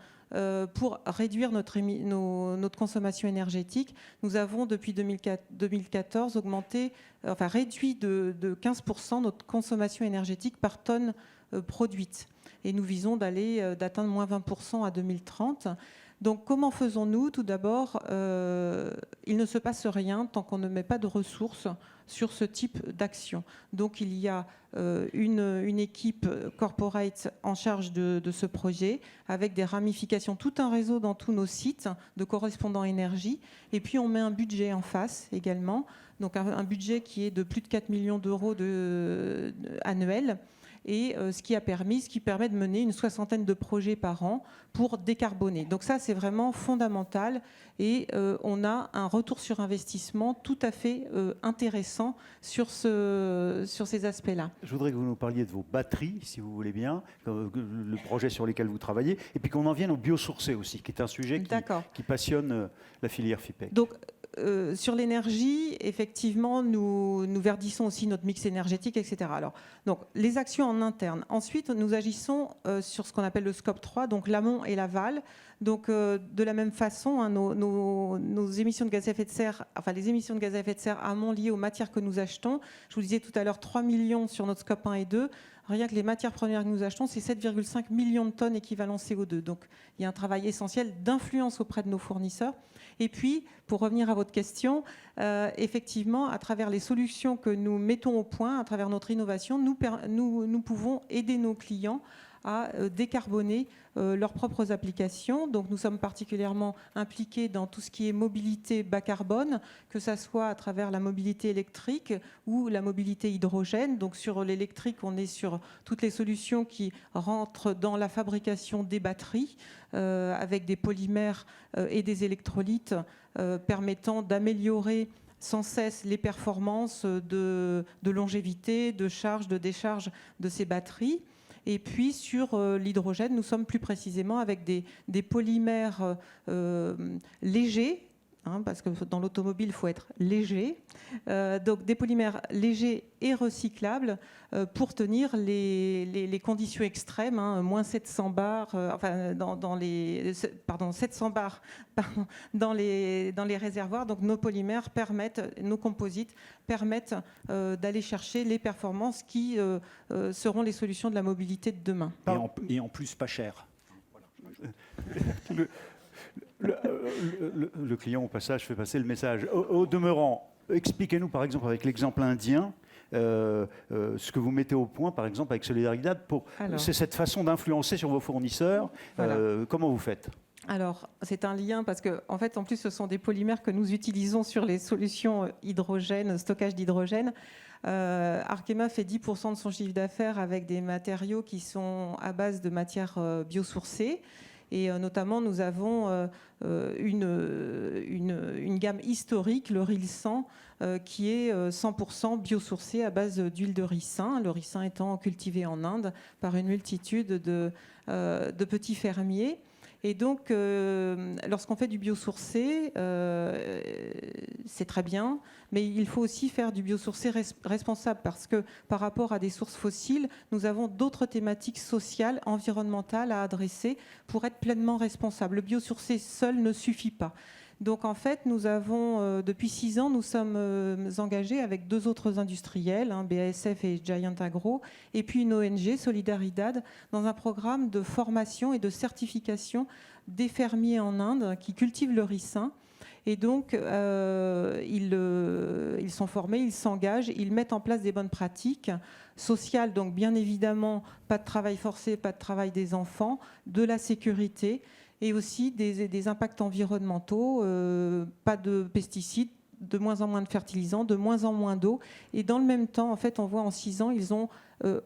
S2: pour réduire notre consommation énergétique. Nous avons depuis 2014 réduit de 15% notre consommation énergétique par tonne produite. Et nous visons d'atteindre moins 20% à 2030. Donc comment faisons-nous? Tout d'abord, il ne se passe rien tant qu'on ne met pas de ressources sur ce type d'action. Donc il y a une équipe corporate en charge de ce projet, avec des ramifications, tout un réseau dans tous nos sites de correspondants énergie. Et puis on met un budget en face également, donc un budget qui est de plus de 4 millions d'euros annuels. Et ce qui permet de mener une 60aine de projets par an pour décarboner. Donc ça, c'est vraiment fondamental, et on a un retour sur investissement tout à fait intéressant sur ces aspects-là.
S1: Je voudrais que vous nous parliez de vos batteries, si vous voulez bien, le projet sur lequel vous travaillez, et puis qu'on en vienne au biosourcé aussi, qui est un sujet qui passionne la filière FIPEC.
S2: Donc, sur l'énergie, effectivement, nous verdissons aussi notre mix énergétique, etc. Alors, donc, les actions en interne. Ensuite, nous agissons sur ce qu'on appelle le scope 3, donc l'amont et l'aval. Donc, de la même façon, hein, nos émissions de gaz à effet de serre, enfin les émissions de gaz à effet de serre amont liées aux matières que nous achetons. Je vous disais tout à l'heure 3 millions sur notre scope 1 et 2. Rien que les matières premières que nous achetons, c'est 7,5 millions de tonnes équivalent CO2. Donc, il y a un travail essentiel d'influence auprès de nos fournisseurs. Et puis, pour revenir à votre question, effectivement, à travers les solutions que nous mettons au point, à travers notre innovation, nous pouvons aider nos clients à décarboner leurs propres applications. Donc nous sommes particulièrement impliqués dans tout ce qui est mobilité bas carbone, que ce soit à travers la mobilité électrique ou la mobilité hydrogène. Donc sur l'électrique, on est sur toutes les solutions qui rentrent dans la fabrication des batteries avec des polymères et des électrolytes permettant d'améliorer sans cesse les performances de longévité, de charge, de décharge de ces batteries. Et puis sur l'hydrogène, nous sommes plus précisément avec des polymères légers parce que dans l'automobile, il faut être léger. Donc des polymères légers et recyclables pour tenir les conditions extrêmes, moins 700 bars, 700 bars dans les réservoirs. Donc nos polymères nos composites permettent d'aller chercher les performances qui seront les solutions de la mobilité de demain.
S4: Et en plus pas cher.
S1: Le client, au passage, fait passer le message. Au demeurant, expliquez-nous, par exemple, avec l'exemple indien, ce que vous mettez au point, par exemple, avec Solidaridad. C'est cette façon d'influencer sur vos fournisseurs. Voilà. Comment vous faites ?
S2: Alors, c'est un lien parce que, en fait, en plus, ce sont des polymères que nous utilisons sur les solutions hydrogène, stockage d'hydrogène. Arkema fait 10% de son chiffre d'affaires avec des matériaux qui sont à base de matières biosourcées. Et notamment, nous avons une gamme historique, le ricin, qui est 100% biosourcé à base d'huile de ricin, le ricin étant cultivé en Inde par une multitude de petits fermiers. Et donc, lorsqu'on fait du biosourcé, c'est très bien, mais il faut aussi faire du biosourcé responsable parce que par rapport à des sources fossiles, nous avons d'autres thématiques sociales, environnementales à adresser pour être pleinement responsables. Le biosourcé seul ne suffit pas. Donc en fait, nous avons, depuis 6 ans, nous sommes engagés avec 2 autres industriels, BASF et Giant Agro, et puis une ONG, Solidaridad, dans un programme de formation et de certification des fermiers en Inde qui cultivent le ricin. Et donc, ils sont formés, ils s'engagent, ils mettent en place des bonnes pratiques sociales, donc bien évidemment, pas de travail forcé, pas de travail des enfants, de la sécurité, et aussi des impacts environnementaux, pas de pesticides, de moins en moins de fertilisants, de moins en moins d'eau. Et dans le même temps, en fait, on voit en 6 ans, ils ont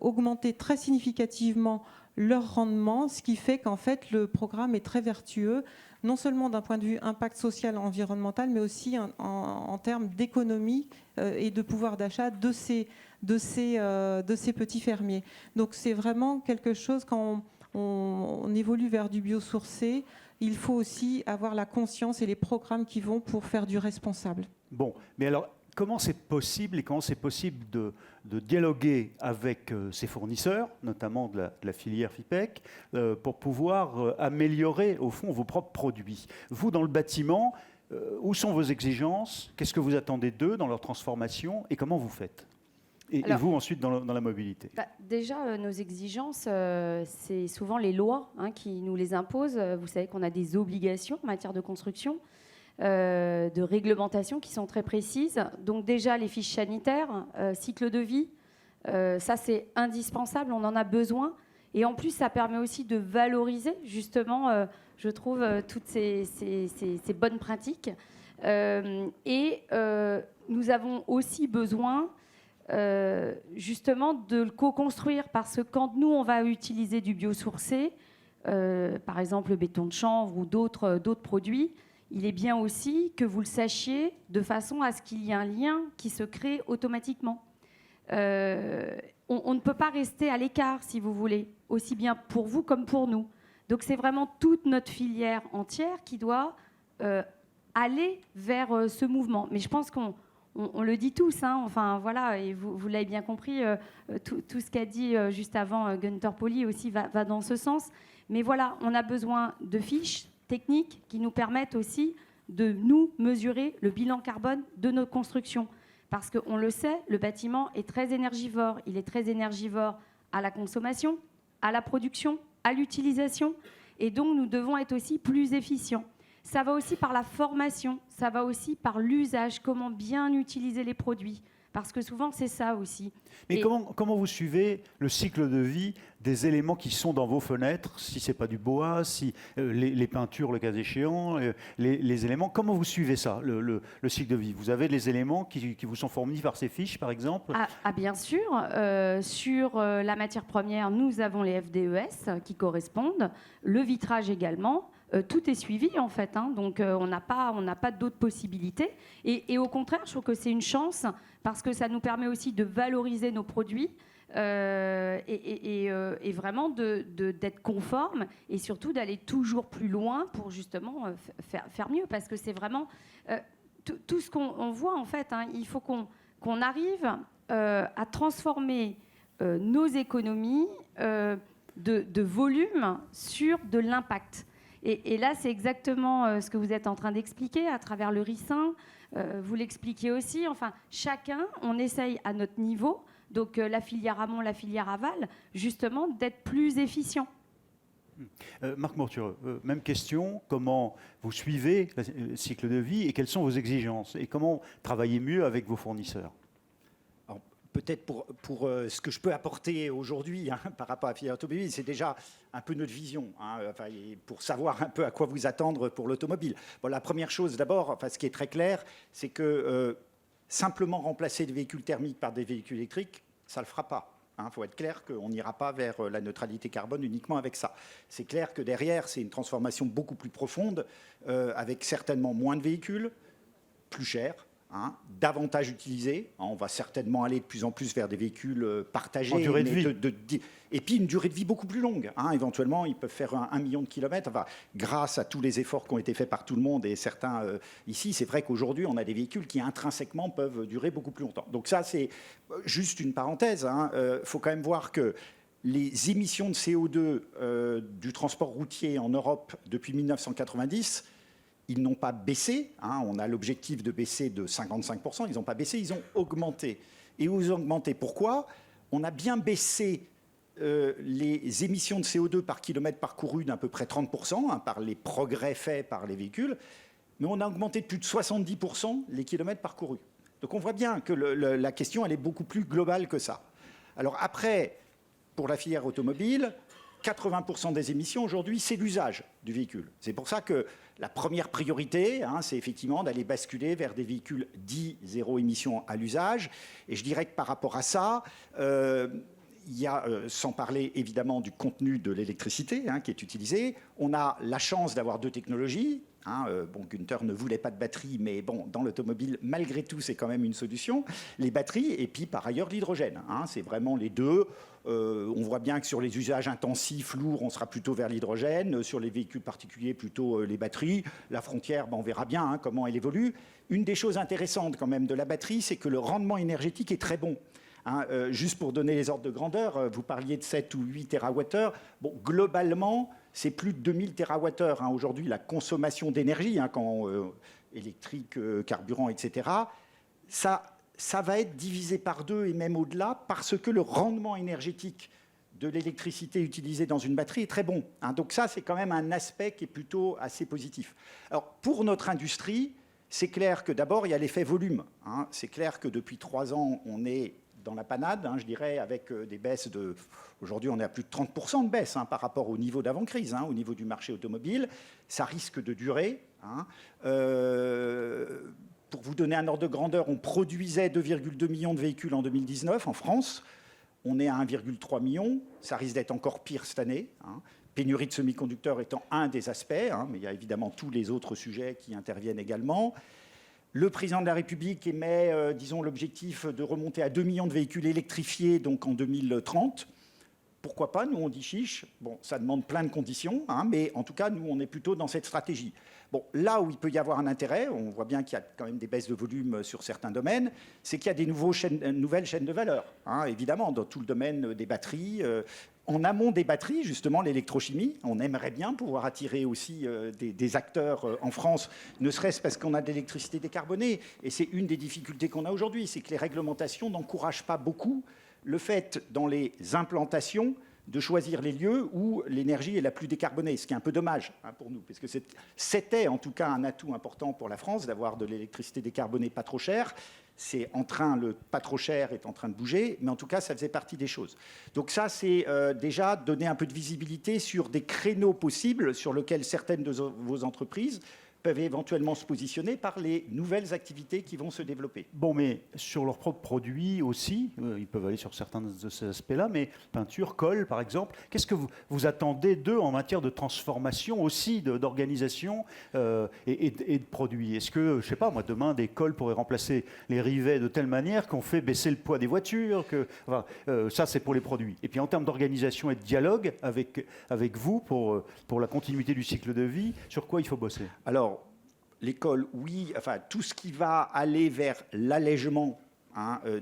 S2: augmenté très significativement leur rendement, ce qui fait qu'en fait, le programme est très vertueux, non seulement d'un point de vue impact social, environnemental, mais aussi en termes d'économie et de pouvoir d'achat de ces petits fermiers. Donc c'est vraiment quelque chose quand on évolue vers du biosourcé, il faut aussi avoir la conscience et les programmes qui vont pour faire du responsable.
S1: Bon, mais alors, comment c'est possible de dialoguer avec ces fournisseurs, notamment de la filière FIPEC, pour pouvoir améliorer, au fond, vos propres produits ? Vous, dans le bâtiment, où sont vos exigences ? Qu'est-ce que vous attendez d'eux dans leur transformation ? Et comment vous faites ? Et vous, ensuite, dans la mobilité ?
S5: Déjà, nos exigences, c'est souvent les lois qui nous les imposent. Vous savez qu'on a des obligations en matière de construction, de réglementation qui sont très précises. Donc déjà, les fiches sanitaires, cycle de vie, ça, c'est indispensable, on en a besoin. Et en plus, ça permet aussi de valoriser, justement, je trouve, toutes ces bonnes pratiques. Et nous avons aussi besoin justement de le co-construire parce que quand nous on va utiliser du biosourcé, par exemple le béton de chanvre ou d'autres produits, il est bien aussi que vous le sachiez de façon à ce qu'il y ait un lien qui se crée automatiquement. On ne peut pas rester à l'écart, si vous voulez, aussi bien pour vous comme pour nous. Donc c'est vraiment toute notre filière entière qui doit aller vers ce mouvement. Mais je pense qu'on le dit tous, enfin voilà, et vous l'avez bien compris, tout ce qu'a dit juste avant Gunther Pauli aussi va dans ce sens. Mais voilà, on a besoin de fiches techniques qui nous permettent aussi de nous mesurer le bilan carbone de nos constructions. Parce qu'on le sait, le bâtiment est très énergivore. Il est très énergivore à la consommation, à la production, à l'utilisation. Et donc, nous devons être aussi plus efficients. Ça va aussi par la formation, ça va aussi par l'usage, comment bien utiliser les produits. Parce que souvent, c'est ça aussi.
S1: Mais comment vous suivez le cycle de vie des éléments qui sont dans vos fenêtres, si ce n'est pas du bois, si les peintures, le cas échéant, les éléments, comment vous suivez ça, le cycle de vie ? Vous avez les éléments qui vous sont fournis par ces fiches, par exemple ?
S5: Bien sûr. Sur la matière première, nous avons les FDES qui correspondent, le vitrage également. Tout est suivi en fait, donc on n'a pas d'autres possibilités. Et au contraire, je trouve que c'est une chance parce que ça nous permet aussi de valoriser nos produits. et vraiment d'être conforme et surtout d'aller toujours plus loin pour justement faire mieux. Parce que c'est vraiment tout ce qu'on voit en fait. Hein, il faut qu'on arrive à transformer nos économies de volume sur de l'impact. Et là, c'est exactement ce que vous êtes en train d'expliquer à travers le ricin. Vous l'expliquez aussi. Enfin, chacun, on essaye à notre niveau, donc la filière amont, la filière aval, justement, d'être plus efficient.
S1: Marc Mortureux, même question, comment vous suivez le cycle de vie et quelles sont vos exigences et comment travailler mieux avec vos fournisseurs?
S4: Peut-être pour ce que je peux apporter aujourd'hui par rapport à la filière automobile, c'est déjà un peu notre vision, pour savoir un peu à quoi vous attendre pour l'automobile. Bon, la première chose d'abord, ce qui est très clair, c'est que simplement remplacer des véhicules thermiques par des véhicules électriques, ça ne le fera pas. Il faut être clair qu'on n'ira pas vers la neutralité carbone uniquement avec ça. C'est clair que derrière, c'est une transformation beaucoup plus profonde, avec certainement moins de véhicules, plus chers, davantage utilisés. On va certainement aller de plus en plus vers des véhicules partagés.
S1: En durée de vie.
S4: Et puis une durée de vie beaucoup plus longue. Éventuellement, ils peuvent faire 1 million de kilomètres. Grâce à tous les efforts qui ont été faits par tout le monde et certains ici, c'est vrai qu'aujourd'hui, on a des véhicules qui intrinsèquement peuvent durer beaucoup plus longtemps. Donc ça, c'est juste une parenthèse. Faut quand même voir que les émissions de CO2 du transport routier en Europe depuis 1990, ils n'ont pas baissé. On a l'objectif de baisser de 55%. Ils n'ont pas baissé, ils ont augmenté. Et ils ont augmenté. Pourquoi ? On a bien baissé les émissions de CO2 par kilomètre parcouru d'à peu près 30%, par les progrès faits par les véhicules, mais on a augmenté de plus de 70% les kilomètres parcourus. Donc on voit bien que la question, elle est beaucoup plus globale que ça. Alors après, pour la filière automobile, 80% des émissions aujourd'hui, c'est l'usage du véhicule. C'est pour ça que la première priorité, c'est effectivement d'aller basculer vers des véhicules dits zéro émission à l'usage. Et je dirais que par rapport à ça, il y a, sans parler évidemment du contenu de l'électricité qui est utilisée, on a la chance d'avoir 2 technologies. Gunther ne voulait pas de batterie, mais dans l'automobile, malgré tout, c'est quand même une solution. Les batteries, et puis par ailleurs l'hydrogène. C'est vraiment les deux. On voit bien que sur les usages intensifs, lourds, on sera plutôt vers l'hydrogène. Sur les véhicules particuliers, plutôt les batteries. La frontière, on verra bien comment elle évolue. Une des choses intéressantes quand même de la batterie, c'est que le rendement énergétique est très bon. Juste pour donner les ordres de grandeur, vous parliez de 7 ou 8 TWh. Globalement, c'est plus de 2000 TWh. Aujourd'hui, la consommation d'énergie, électrique, carburant, etc., ça va être divisé par 2 et même au-delà parce que le rendement énergétique de l'électricité utilisée dans une batterie est très bon. Donc ça, c'est quand même un aspect qui est plutôt assez positif. Alors, pour notre industrie, c'est clair que d'abord, il y a l'effet volume. C'est clair que depuis 3 ans, on est dans la panade, je dirais, avec des baisses de... Aujourd'hui, on est à plus de 30% de baisse par rapport au niveau d'avant-crise, au niveau du marché automobile. Ça risque de durer. Pour vous donner un ordre de grandeur, on produisait 2,2 millions de véhicules en 2019 en France. On est à 1,3 million. Ça risque d'être encore pire cette année. Pénurie de semi-conducteurs étant un des aspects, mais il y a évidemment tous les autres sujets qui interviennent également. Le président de la République émet, l'objectif de remonter à 2 millions de véhicules électrifiés donc en 2030. Pourquoi pas? Nous, on dit chiche. Ça demande plein de conditions, mais en tout cas, nous, on est plutôt dans cette stratégie. Là où il peut y avoir un intérêt, on voit bien qu'il y a quand même des baisses de volume sur certains domaines, c'est qu'il y a des nouvelles chaînes de valeur. Évidemment, dans tout le domaine des batteries. En amont des batteries, justement, l'électrochimie, on aimerait bien pouvoir attirer aussi des acteurs en France, ne serait-ce parce qu'on a de l'électricité décarbonée. Et c'est une des difficultés qu'on a aujourd'hui, c'est que les réglementations n'encouragent pas beaucoup le fait, dans les implantations, de choisir les lieux où l'énergie est la plus décarbonée, ce qui est un peu dommage pour nous, parce que c'était en tout cas un atout important pour la France d'avoir de l'électricité décarbonée pas trop chère. C'est le pas trop cher est en train de bouger, mais en tout cas, ça faisait partie des choses. Donc ça, c'est déjà donner un peu de visibilité sur des créneaux possibles sur lesquels certaines de vos entreprises peuvent éventuellement se positionner par les nouvelles activités qui vont se développer.
S1: Bon, mais sur leurs propres produits aussi, ils peuvent aller sur certains de ces aspects-là, mais peinture, colle par exemple, qu'est-ce que vous attendez d'eux en matière de transformation aussi, d'organisation et de produits? Est-ce que, je ne sais pas, moi, demain, des colles pourraient remplacer les rivets de telle manière qu'on fait baisser le poids des voitures enfin, ça, c'est pour les produits. Et puis en termes d'organisation et de dialogue avec vous pour la continuité du cycle de vie, sur quoi il faut bosser?
S4: Alors, l'école, oui, enfin, tout ce qui va aller vers l'allègement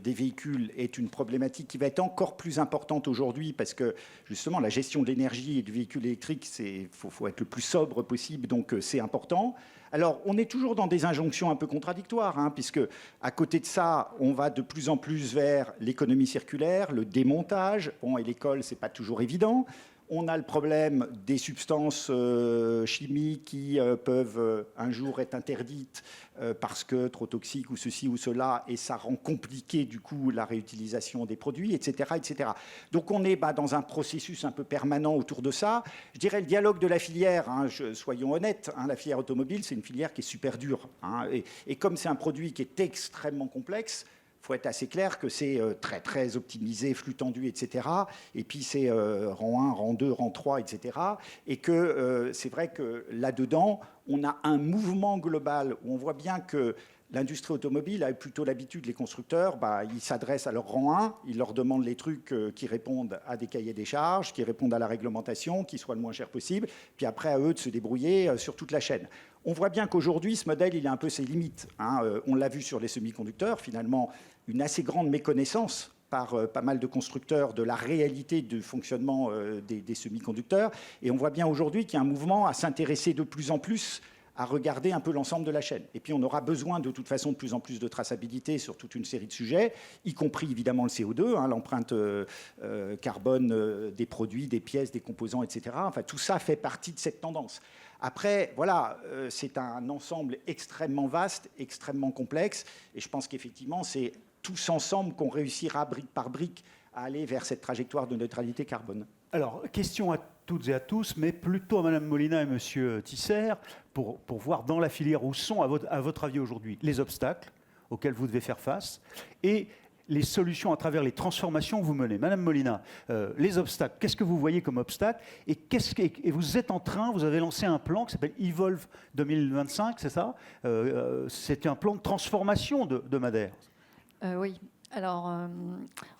S4: des véhicules est une problématique qui va être encore plus importante aujourd'hui parce que, justement, la gestion de l'énergie et du véhicule électrique, il faut être le plus sobre possible, donc c'est important. Alors, on est toujours dans des injonctions un peu contradictoires, puisque, à côté de ça, on va de plus en plus vers l'économie circulaire, le démontage. Bon, et l'école, c'est pas toujours évident. On a le problème des substances chimiques qui peuvent un jour être interdites parce que trop toxiques ou ceci ou cela, et ça rend compliqué du coup la réutilisation des produits, etc. etc. Donc on est dans un processus un peu permanent autour de ça. Je dirais le dialogue de la filière, soyons honnêtes, la filière automobile, c'est une filière qui est super dure. Et comme c'est un produit qui est extrêmement complexe, il faut être assez clair que c'est très, très optimisé, flux tendu, etc. Et puis, c'est rang 1, rang 2, rang 3, etc. Et que c'est vrai que là-dedans, on a un mouvement global où on voit bien que l'industrie automobile a plutôt l'habitude, les constructeurs, ils s'adressent à leur rang 1, ils leur demandent les trucs qui répondent à des cahiers des charges, qui répondent à la réglementation, qui soient le moins cher possible, puis après à eux de se débrouiller sur toute la chaîne. On voit bien qu'aujourd'hui, ce modèle, il a un peu ses limites. On l'a vu sur les semi-conducteurs, finalement, une assez grande méconnaissance par pas mal de constructeurs de la réalité du fonctionnement des semi-conducteurs. Et on voit bien aujourd'hui qu'il y a un mouvement à s'intéresser de plus en plus à regarder un peu l'ensemble de la chaîne. Et puis, on aura besoin de toute façon de plus en plus de traçabilité sur toute une série de sujets, y compris évidemment le CO2, l'empreinte carbone des produits, des pièces, des composants, etc. Enfin, tout ça fait partie de cette tendance. Après, voilà, c'est un ensemble extrêmement vaste, extrêmement complexe, et je pense qu'effectivement, c'est tous ensemble qu'on réussira brique par brique à aller vers cette trajectoire de neutralité carbone.
S1: Alors, question à toutes et à tous, mais plutôt à Mme Molina et M. Tisser, pour voir dans la filière où sont, à votre avis aujourd'hui, les obstacles auxquels vous devez faire face et les solutions à travers les transformations que vous menez. Madame Molina, les obstacles, qu'est-ce que vous voyez comme obstacles et vous êtes en train, vous avez lancé un plan qui s'appelle Evolve 2025, c'est ça? C'est un plan de transformation de Madère.
S6: Oui. Alors,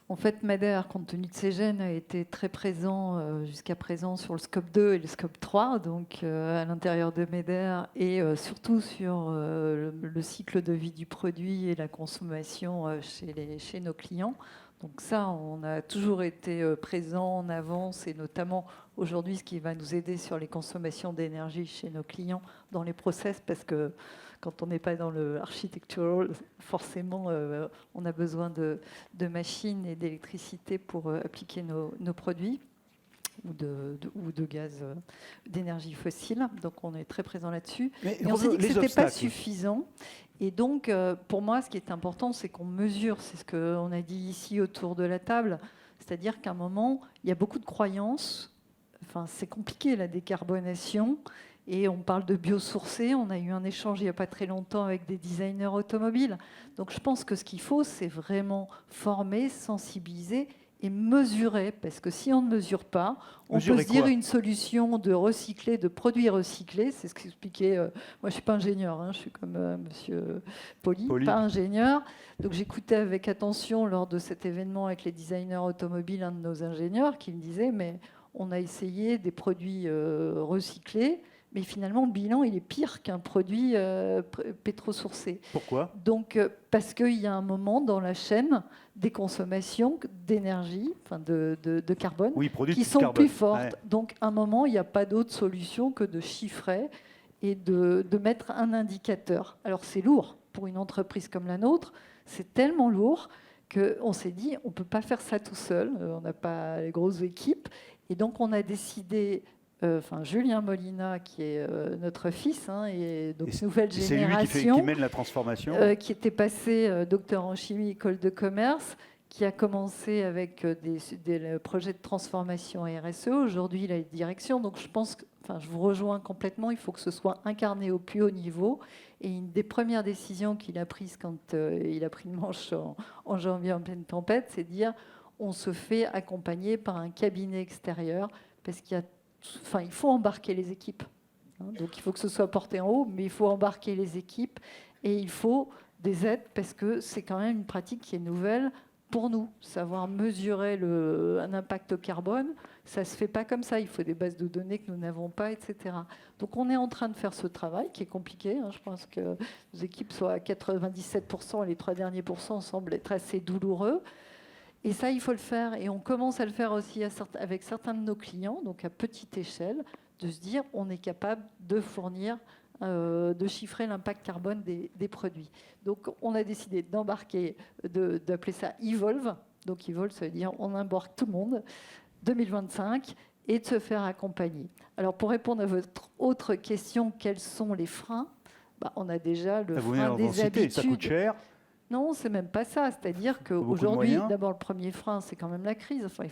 S6: en fait, Madère, compte tenu de ses gènes, a été très présent jusqu'à présent sur le scope 2 et le scope 3, donc à l'intérieur de Madère, et surtout sur le cycle de vie du produit et la consommation chez nos clients. Donc ça, on a toujours été présent en avance, et notamment aujourd'hui, ce qui va nous aider sur les consommations d'énergie chez nos clients dans les process, parce que quand on n'est pas dans le architectural, forcément, on a besoin de machines et d'électricité pour appliquer nos produits ou de gaz, d'énergie fossile. Donc, on est très présent là-dessus. Et on s'est dit que ce n'était pas suffisant. Et donc, pour moi, ce qui est important, c'est qu'on mesure. C'est ce qu'on a dit ici autour de la table. C'est-à-dire qu'à un moment, il y a beaucoup de croyances. Enfin, c'est compliqué, la décarbonation. Et on parle de biosourcé. On a eu un échange il n'y a pas très longtemps avec des designers automobiles. Donc je pense que ce qu'il faut, c'est vraiment former, sensibiliser et mesurer. Parce que si on ne mesure pas, on peut se dire une solution de recycler, de produits recyclés. C'est ce qu'expliquait... moi, je ne suis pas ingénieur. Je suis comme monsieur Poli, pas ingénieur. Donc j'écoutais avec attention lors de cet événement avec les designers automobiles un de nos ingénieurs qui me disait, mais on a essayé des produits recyclés, mais finalement, le bilan, il est pire qu'un produit pétrosourcé.
S1: Pourquoi?
S6: Donc, parce qu'il y a un moment dans la chaîne des consommations d'énergie, enfin de carbone, qui sont plus fortes. Ouais. Donc, à un moment, il n'y a pas d'autre solution que de chiffrer et de mettre un indicateur. Alors, c'est lourd pour une entreprise comme la nôtre. C'est tellement lourd qu'on s'est dit, on ne peut pas faire ça tout seul. On n'a pas les grosses équipes. Et donc, on a décidé... Julien Molina, qui est notre fils, et donc nouvelle génération,
S1: c'est lui qui mène la transformation,
S6: qui était passé docteur en chimie, école de commerce, qui a commencé avec des projets de transformation RSE. Aujourd'hui, il a une direction. Donc, je vous rejoins complètement. Il faut que ce soit incarné au plus haut niveau. Et une des premières décisions qu'il a prises quand il a pris le manche en janvier en pleine tempête, c'est de dire on se fait accompagner par un cabinet extérieur parce il faut embarquer les équipes. Donc, il faut que ce soit porté en haut, mais il faut embarquer les équipes et il faut des aides parce que c'est quand même une pratique qui est nouvelle. Pour nous, savoir mesurer un impact carbone, ça ne se fait pas comme ça. Il faut des bases de données que nous n'avons pas, etc. Donc on est en train de faire ce travail qui est compliqué. Je pense que nos équipes sont à 97% et les 3 derniers pourcents semblent être assez douloureux. Et ça, il faut le faire. Et on commence à le faire aussi avec certains de nos clients, donc à petite échelle, de se dire on est capable de fournir de chiffrer l'impact carbone des produits. Donc, on a décidé d'embarquer, d'appeler ça Evolve. Donc, Evolve, ça veut dire on embarque tout le monde, 2025, et de se faire accompagner. Alors, pour répondre à votre autre question, quels sont les freins ? On a déjà le frein des habitudes.
S1: Ça coûte cher.
S6: Non, c'est même pas ça. C'est-à-dire qu'aujourd'hui, d'abord, le premier frein, c'est quand même la crise. Enfin, il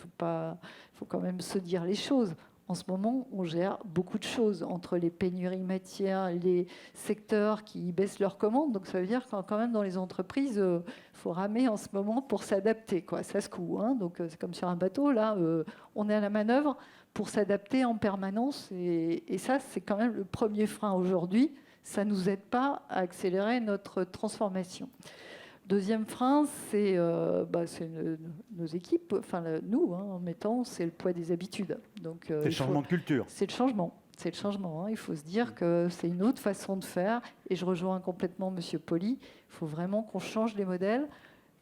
S6: faut quand même se dire les choses. En ce moment, on gère beaucoup de choses entre les pénuries matières, les secteurs qui baissent leurs commandes. Donc, ça veut dire que quand même dans les entreprises, il faut ramer en ce moment pour s'adapter. Ça secoue. Donc, c'est comme sur un bateau. Là, on est à la manœuvre pour s'adapter en permanence. Et ça, c'est quand même le premier frein aujourd'hui. Ça ne nous aide pas à accélérer notre transformation. Deuxième frein, c'est nos équipes, nous, en mettant, c'est le poids des habitudes.
S1: C'est le changement de culture.
S6: C'est le changement. C'est le changement. Il faut se dire que c'est une autre façon de faire. Et je rejoins complètement M. Poli. Il faut vraiment qu'on change les modèles.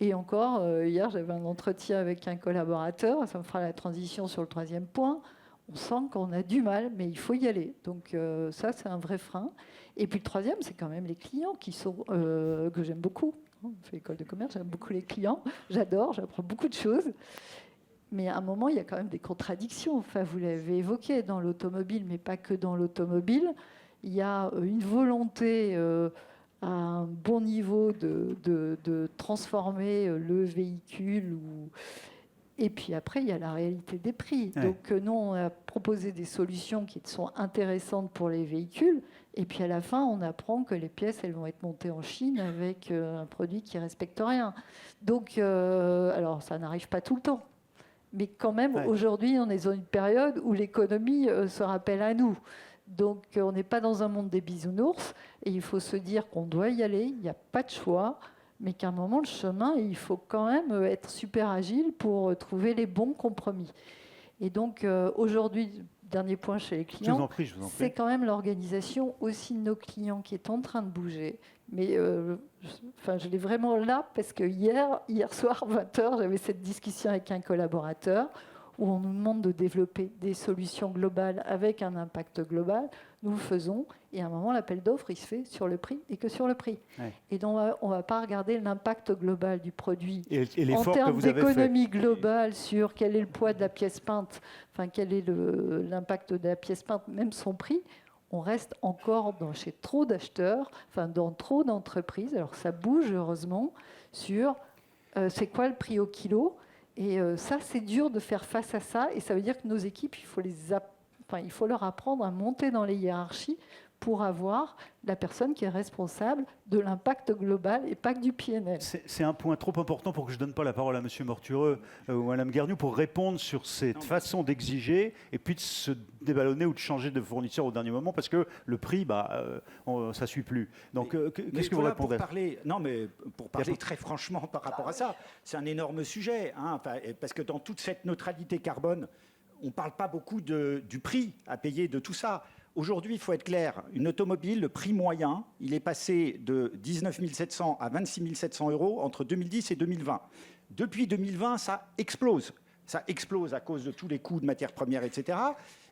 S6: Et encore, hier, j'avais un entretien avec un collaborateur. Ça me fera la transition sur le troisième point. On sent qu'on a du mal, mais il faut y aller. Donc ça, c'est un vrai frein. Et puis le troisième, c'est quand même les clients que j'aime beaucoup. Je fais école de commerce, j'aime beaucoup les clients. J'adore, j'apprends beaucoup de choses. Mais à un moment, il y a quand même des contradictions. Enfin, vous l'avez évoqué dans l'automobile, mais pas que dans l'automobile. Il y a une volonté à un bon niveau de transformer le véhicule. Et puis après, il y a la réalité des prix. Ouais. Donc nous, on a proposé des solutions qui sont intéressantes pour les véhicules. Et puis à la fin, on apprend que les pièces, elles vont être montées en Chine avec un produit qui ne respecte rien. Donc, alors ça n'arrive pas tout le temps. Mais quand même, aujourd'hui, on est dans une période où l'économie se rappelle à nous. Donc, on n'est pas dans un monde des bisounours. Et il faut se dire qu'on doit y aller, il n'y a pas de choix. Mais qu'à un moment, le chemin, il faut quand même être super agile pour trouver les bons compromis. Et donc, aujourd'hui, dernier point chez les clients,
S1: je vous en prie.
S6: C'est quand même l'organisation aussi de nos clients qui est en train de bouger. Mais je l'ai vraiment là parce que hier soir, 20h, j'avais cette discussion avec un collaborateur où on nous demande de développer des solutions globales avec un impact global. Nous le faisons. Et à un moment, l'appel d'offres, il se fait sur le prix et que sur le prix. Ouais. Et donc, on ne va pas regarder l'impact global du produit.
S1: Et
S6: en termes d'économie globale sur quel est le poids de la pièce peinte, quel est l'impact de la pièce peinte, même son prix, on reste encore chez trop d'acheteurs, dans trop d'entreprises. Alors, ça bouge, heureusement, sur c'est quoi le prix au kilo. Et ça, c'est dur de faire face à ça. Et ça veut dire que nos équipes, il faut leur apprendre à monter dans les hiérarchies pour avoir la personne qui est responsable de l'impact global et pas que du PNL.
S1: C'est un point trop important pour que je ne donne pas la parole à M. Mortureux ou à Mme Guergnou pour répondre sur cette façon d'exiger et puis de se déballonner ou de changer de fournisseur au dernier moment parce que le prix, ça ne suit plus. Donc, qu'est-ce que vous répondez ?
S4: Pour parler très franchement par rapport à ça, c'est un énorme sujet. Parce que dans toute cette neutralité carbone, on ne parle pas beaucoup du prix à payer de tout ça. Aujourd'hui, il faut être clair, une automobile, le prix moyen, il est passé de 19 700 à 26 700 euros entre 2010 et 2020. Depuis 2020, ça explose. Ça explose à cause de tous les coûts de matières premières, etc.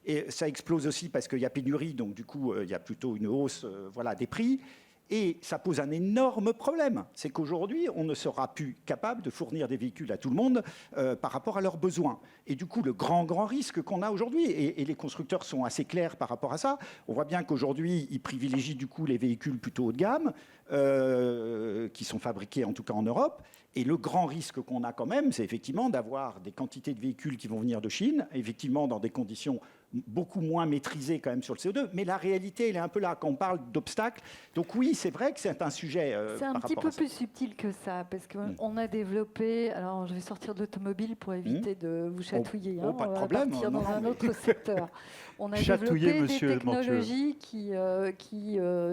S4: Et ça explose aussi parce qu'il y a pénurie, donc du coup, il y a plutôt une hausse des prix. Et ça pose un énorme problème. C'est qu'aujourd'hui, on ne sera plus capable de fournir des véhicules à tout le monde par rapport à leurs besoins. Et du coup, le grand risque qu'on a aujourd'hui, et les constructeurs sont assez clairs par rapport à ça, on voit bien qu'aujourd'hui, ils privilégient du coup les véhicules plutôt haut de gamme, qui sont fabriqués en tout cas en Europe. Et le grand risque qu'on a quand même, c'est effectivement d'avoir des quantités de véhicules qui vont venir de Chine, effectivement dans des conditions beaucoup moins maîtrisées quand même sur le CO2. Mais la réalité, elle est un peu là quand on parle d'obstacles. Donc oui, c'est vrai que c'est un sujet
S6: c'est un petit peu plus subtil que ça, parce qu'on a développé... Alors, je vais sortir de l'automobile pour éviter de vous chatouiller.
S4: Pas de problème.
S6: On va partir dans un autre secteur. On a développé des technologies qui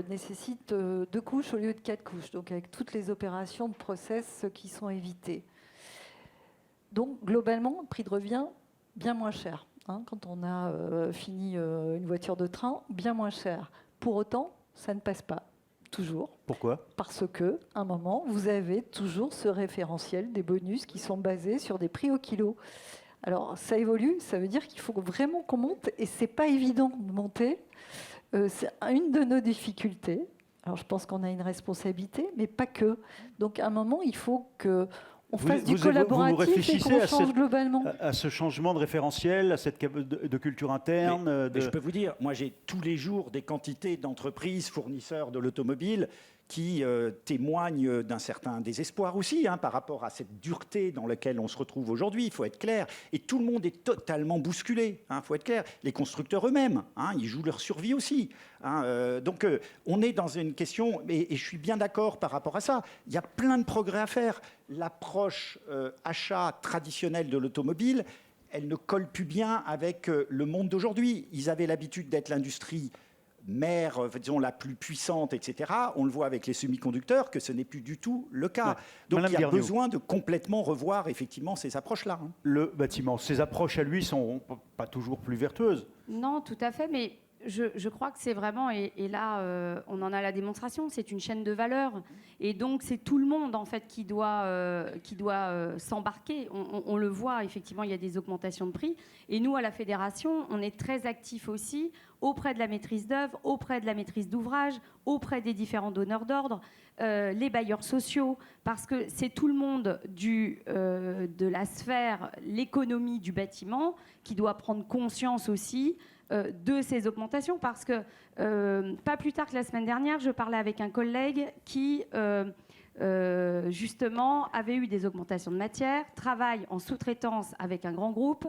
S6: nécessitent 2 couches au lieu de 4 couches, donc avec toutes les opérations de process qui sont évitées. Donc, globalement, le prix de revient bien moins cher. Quand on a fini une voiture de train, bien moins cher. Pour autant, ça ne passe pas, toujours.
S1: Pourquoi ?
S6: Parce que, à un moment, vous avez toujours ce référentiel des bonus qui sont basés sur des prix au kilo. Alors, ça évolue, ça veut dire qu'il faut vraiment qu'on monte, et c'est pas évident de monter. C'est une de nos difficultés. Alors, je pense qu'on a une responsabilité, mais pas que. Donc, à un moment, il faut que on fasse du collaboratif et qu'on change globalement.
S1: À ce changement de référentiel, à cette de culture interne.
S4: Mais je peux vous dire, moi j'ai tous les jours des quantités d'entreprises, fournisseurs de l'automobile qui témoignent d'un certain désespoir aussi par rapport à cette dureté dans laquelle on se retrouve aujourd'hui, il faut être clair. Et tout le monde est totalement bousculé, il faut être clair. Les constructeurs eux-mêmes, ils jouent leur survie aussi. Donc on est dans une question, et je suis bien d'accord par rapport à ça, il y a plein de progrès à faire. L'approche achat traditionnelle de l'automobile, elle ne colle plus bien avec le monde d'aujourd'hui. Ils avaient l'habitude d'être l'industrie mère, disons, la plus puissante, etc. On le voit avec les semi-conducteurs que ce n'est plus du tout le cas. Ouais. Donc Madame il y a Guerniaud, besoin de complètement revoir effectivement ces approches-là.
S1: Le bâtiment, ces approches à lui sont pas toujours plus vertueuses.
S5: Non, tout à fait, mais je crois que c'est vraiment, et là on en a la démonstration, c'est une chaîne de valeur, et donc c'est tout le monde en fait qui doit s'embarquer. On le voit, effectivement, il y a des augmentations de prix, et nous à la fédération, on est très actifs aussi auprès de la maîtrise d'œuvre, auprès de la maîtrise d'ouvrage, auprès des différents donneurs d'ordre, les bailleurs sociaux, parce que c'est tout le monde de la sphère, l'économie du bâtiment, qui doit prendre conscience aussi de ces augmentations, parce que pas plus tard que la semaine dernière, je parlais avec un collègue qui justement avait eu des augmentations de matière, travaille en sous-traitance avec un grand groupe,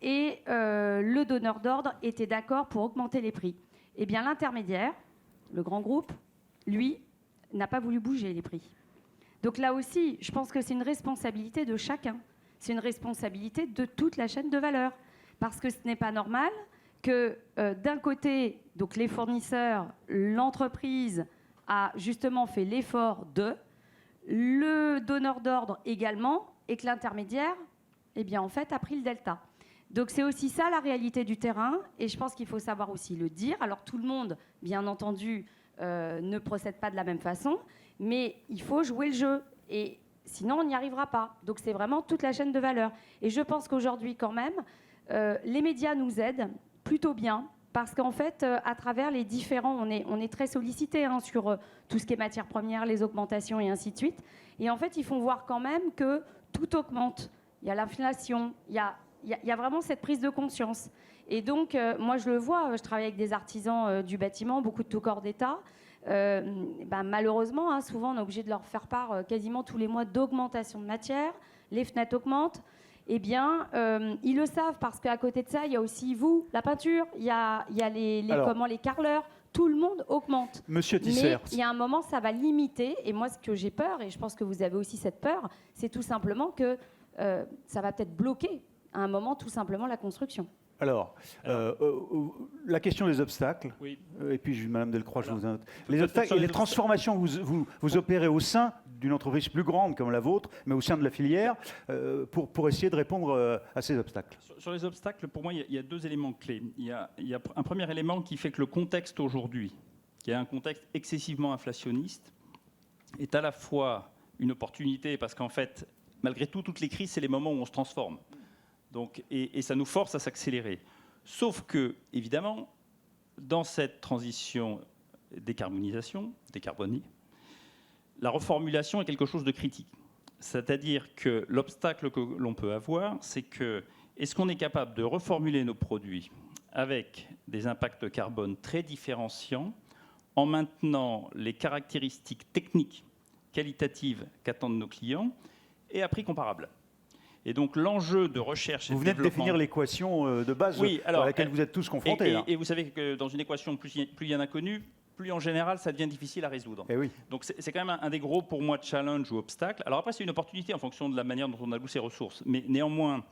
S5: et le donneur d'ordre était d'accord pour augmenter les prix. Eh bien l'intermédiaire, le grand groupe, lui, n'a pas voulu bouger les prix. Donc là aussi, je pense que c'est une responsabilité de chacun, c'est une responsabilité de toute la chaîne de valeur, parce que ce n'est pas normal que d'un côté, donc les fournisseurs, l'entreprise a justement fait l'effort le donneur d'ordre également, et que l'intermédiaire, eh bien en fait, a pris le delta. Donc c'est aussi ça la réalité du terrain, et je pense qu'il faut savoir aussi le dire. Alors tout le monde, bien entendu, ne procède pas de la même façon, mais il faut jouer le jeu, et sinon on n'y arrivera pas. Donc c'est vraiment toute la chaîne de valeur. Et je pense qu'aujourd'hui quand même, les médias nous aident plutôt bien, parce qu'en fait, à travers les différents, on est très sollicité sur tout ce qui est matières premières, les augmentations et ainsi de suite. Et en fait, ils font voir quand même que tout augmente. Il y a l'inflation, il y a vraiment cette prise de conscience. Et donc, moi, je le vois, je travaille avec des artisans du bâtiment, beaucoup de tout corps d'État. Malheureusement, souvent, on est obligé de leur faire part quasiment tous les mois d'augmentation de matière. Les fenêtres augmentent. Eh bien, ils le savent, parce qu'à côté de ça, il y a aussi vous, la peinture, il y a les carreleurs, tout le monde augmente.
S1: Monsieur Tissert.
S5: Mais il y a un moment, ça va limiter, et moi, ce que j'ai peur, et je pense que vous avez aussi cette peur, c'est tout simplement que ça va peut-être bloquer, à un moment, tout simplement, la construction.
S1: Alors, la question des obstacles,
S7: oui.
S1: Et puis Madame Delcroix, je vous invite. Les obstacles et les transformations que vous opérez au sein d'une entreprise plus grande comme la vôtre, mais au sein de la filière, pour essayer de répondre à ces obstacles.
S7: Sur les obstacles, pour moi, il y a 2 éléments clés. Il y a un premier élément qui fait que le contexte aujourd'hui, qui est un contexte excessivement inflationniste, est à la fois une opportunité, parce qu'en fait, malgré tout, toutes les crises, c'est les moments où on se transforme. Donc, et ça nous force à s'accélérer. Sauf que, évidemment, dans cette transition décarbonisation, décarboner, la reformulation est quelque chose de critique. C'est-à-dire que l'obstacle que l'on peut avoir, c'est que est-ce qu'on est capable de reformuler nos produits avec des impacts carbone très différenciants en maintenant les caractéristiques techniques, qualitatives qu'attendent nos clients et à prix comparable. Et donc l'enjeu de recherche et de
S1: Vous venez de
S7: développement...
S1: définir l'équation de base à laquelle vous êtes tous confrontés.
S7: Et vous savez que dans une équation, plus il y en a connu, plus en général, ça devient difficile à résoudre.
S1: Et oui.
S7: Donc c'est quand même un des gros, pour moi, challenge ou obstacle. Alors après, c'est une opportunité en fonction de la manière dont on alloue ses ressources. Mais néanmoins,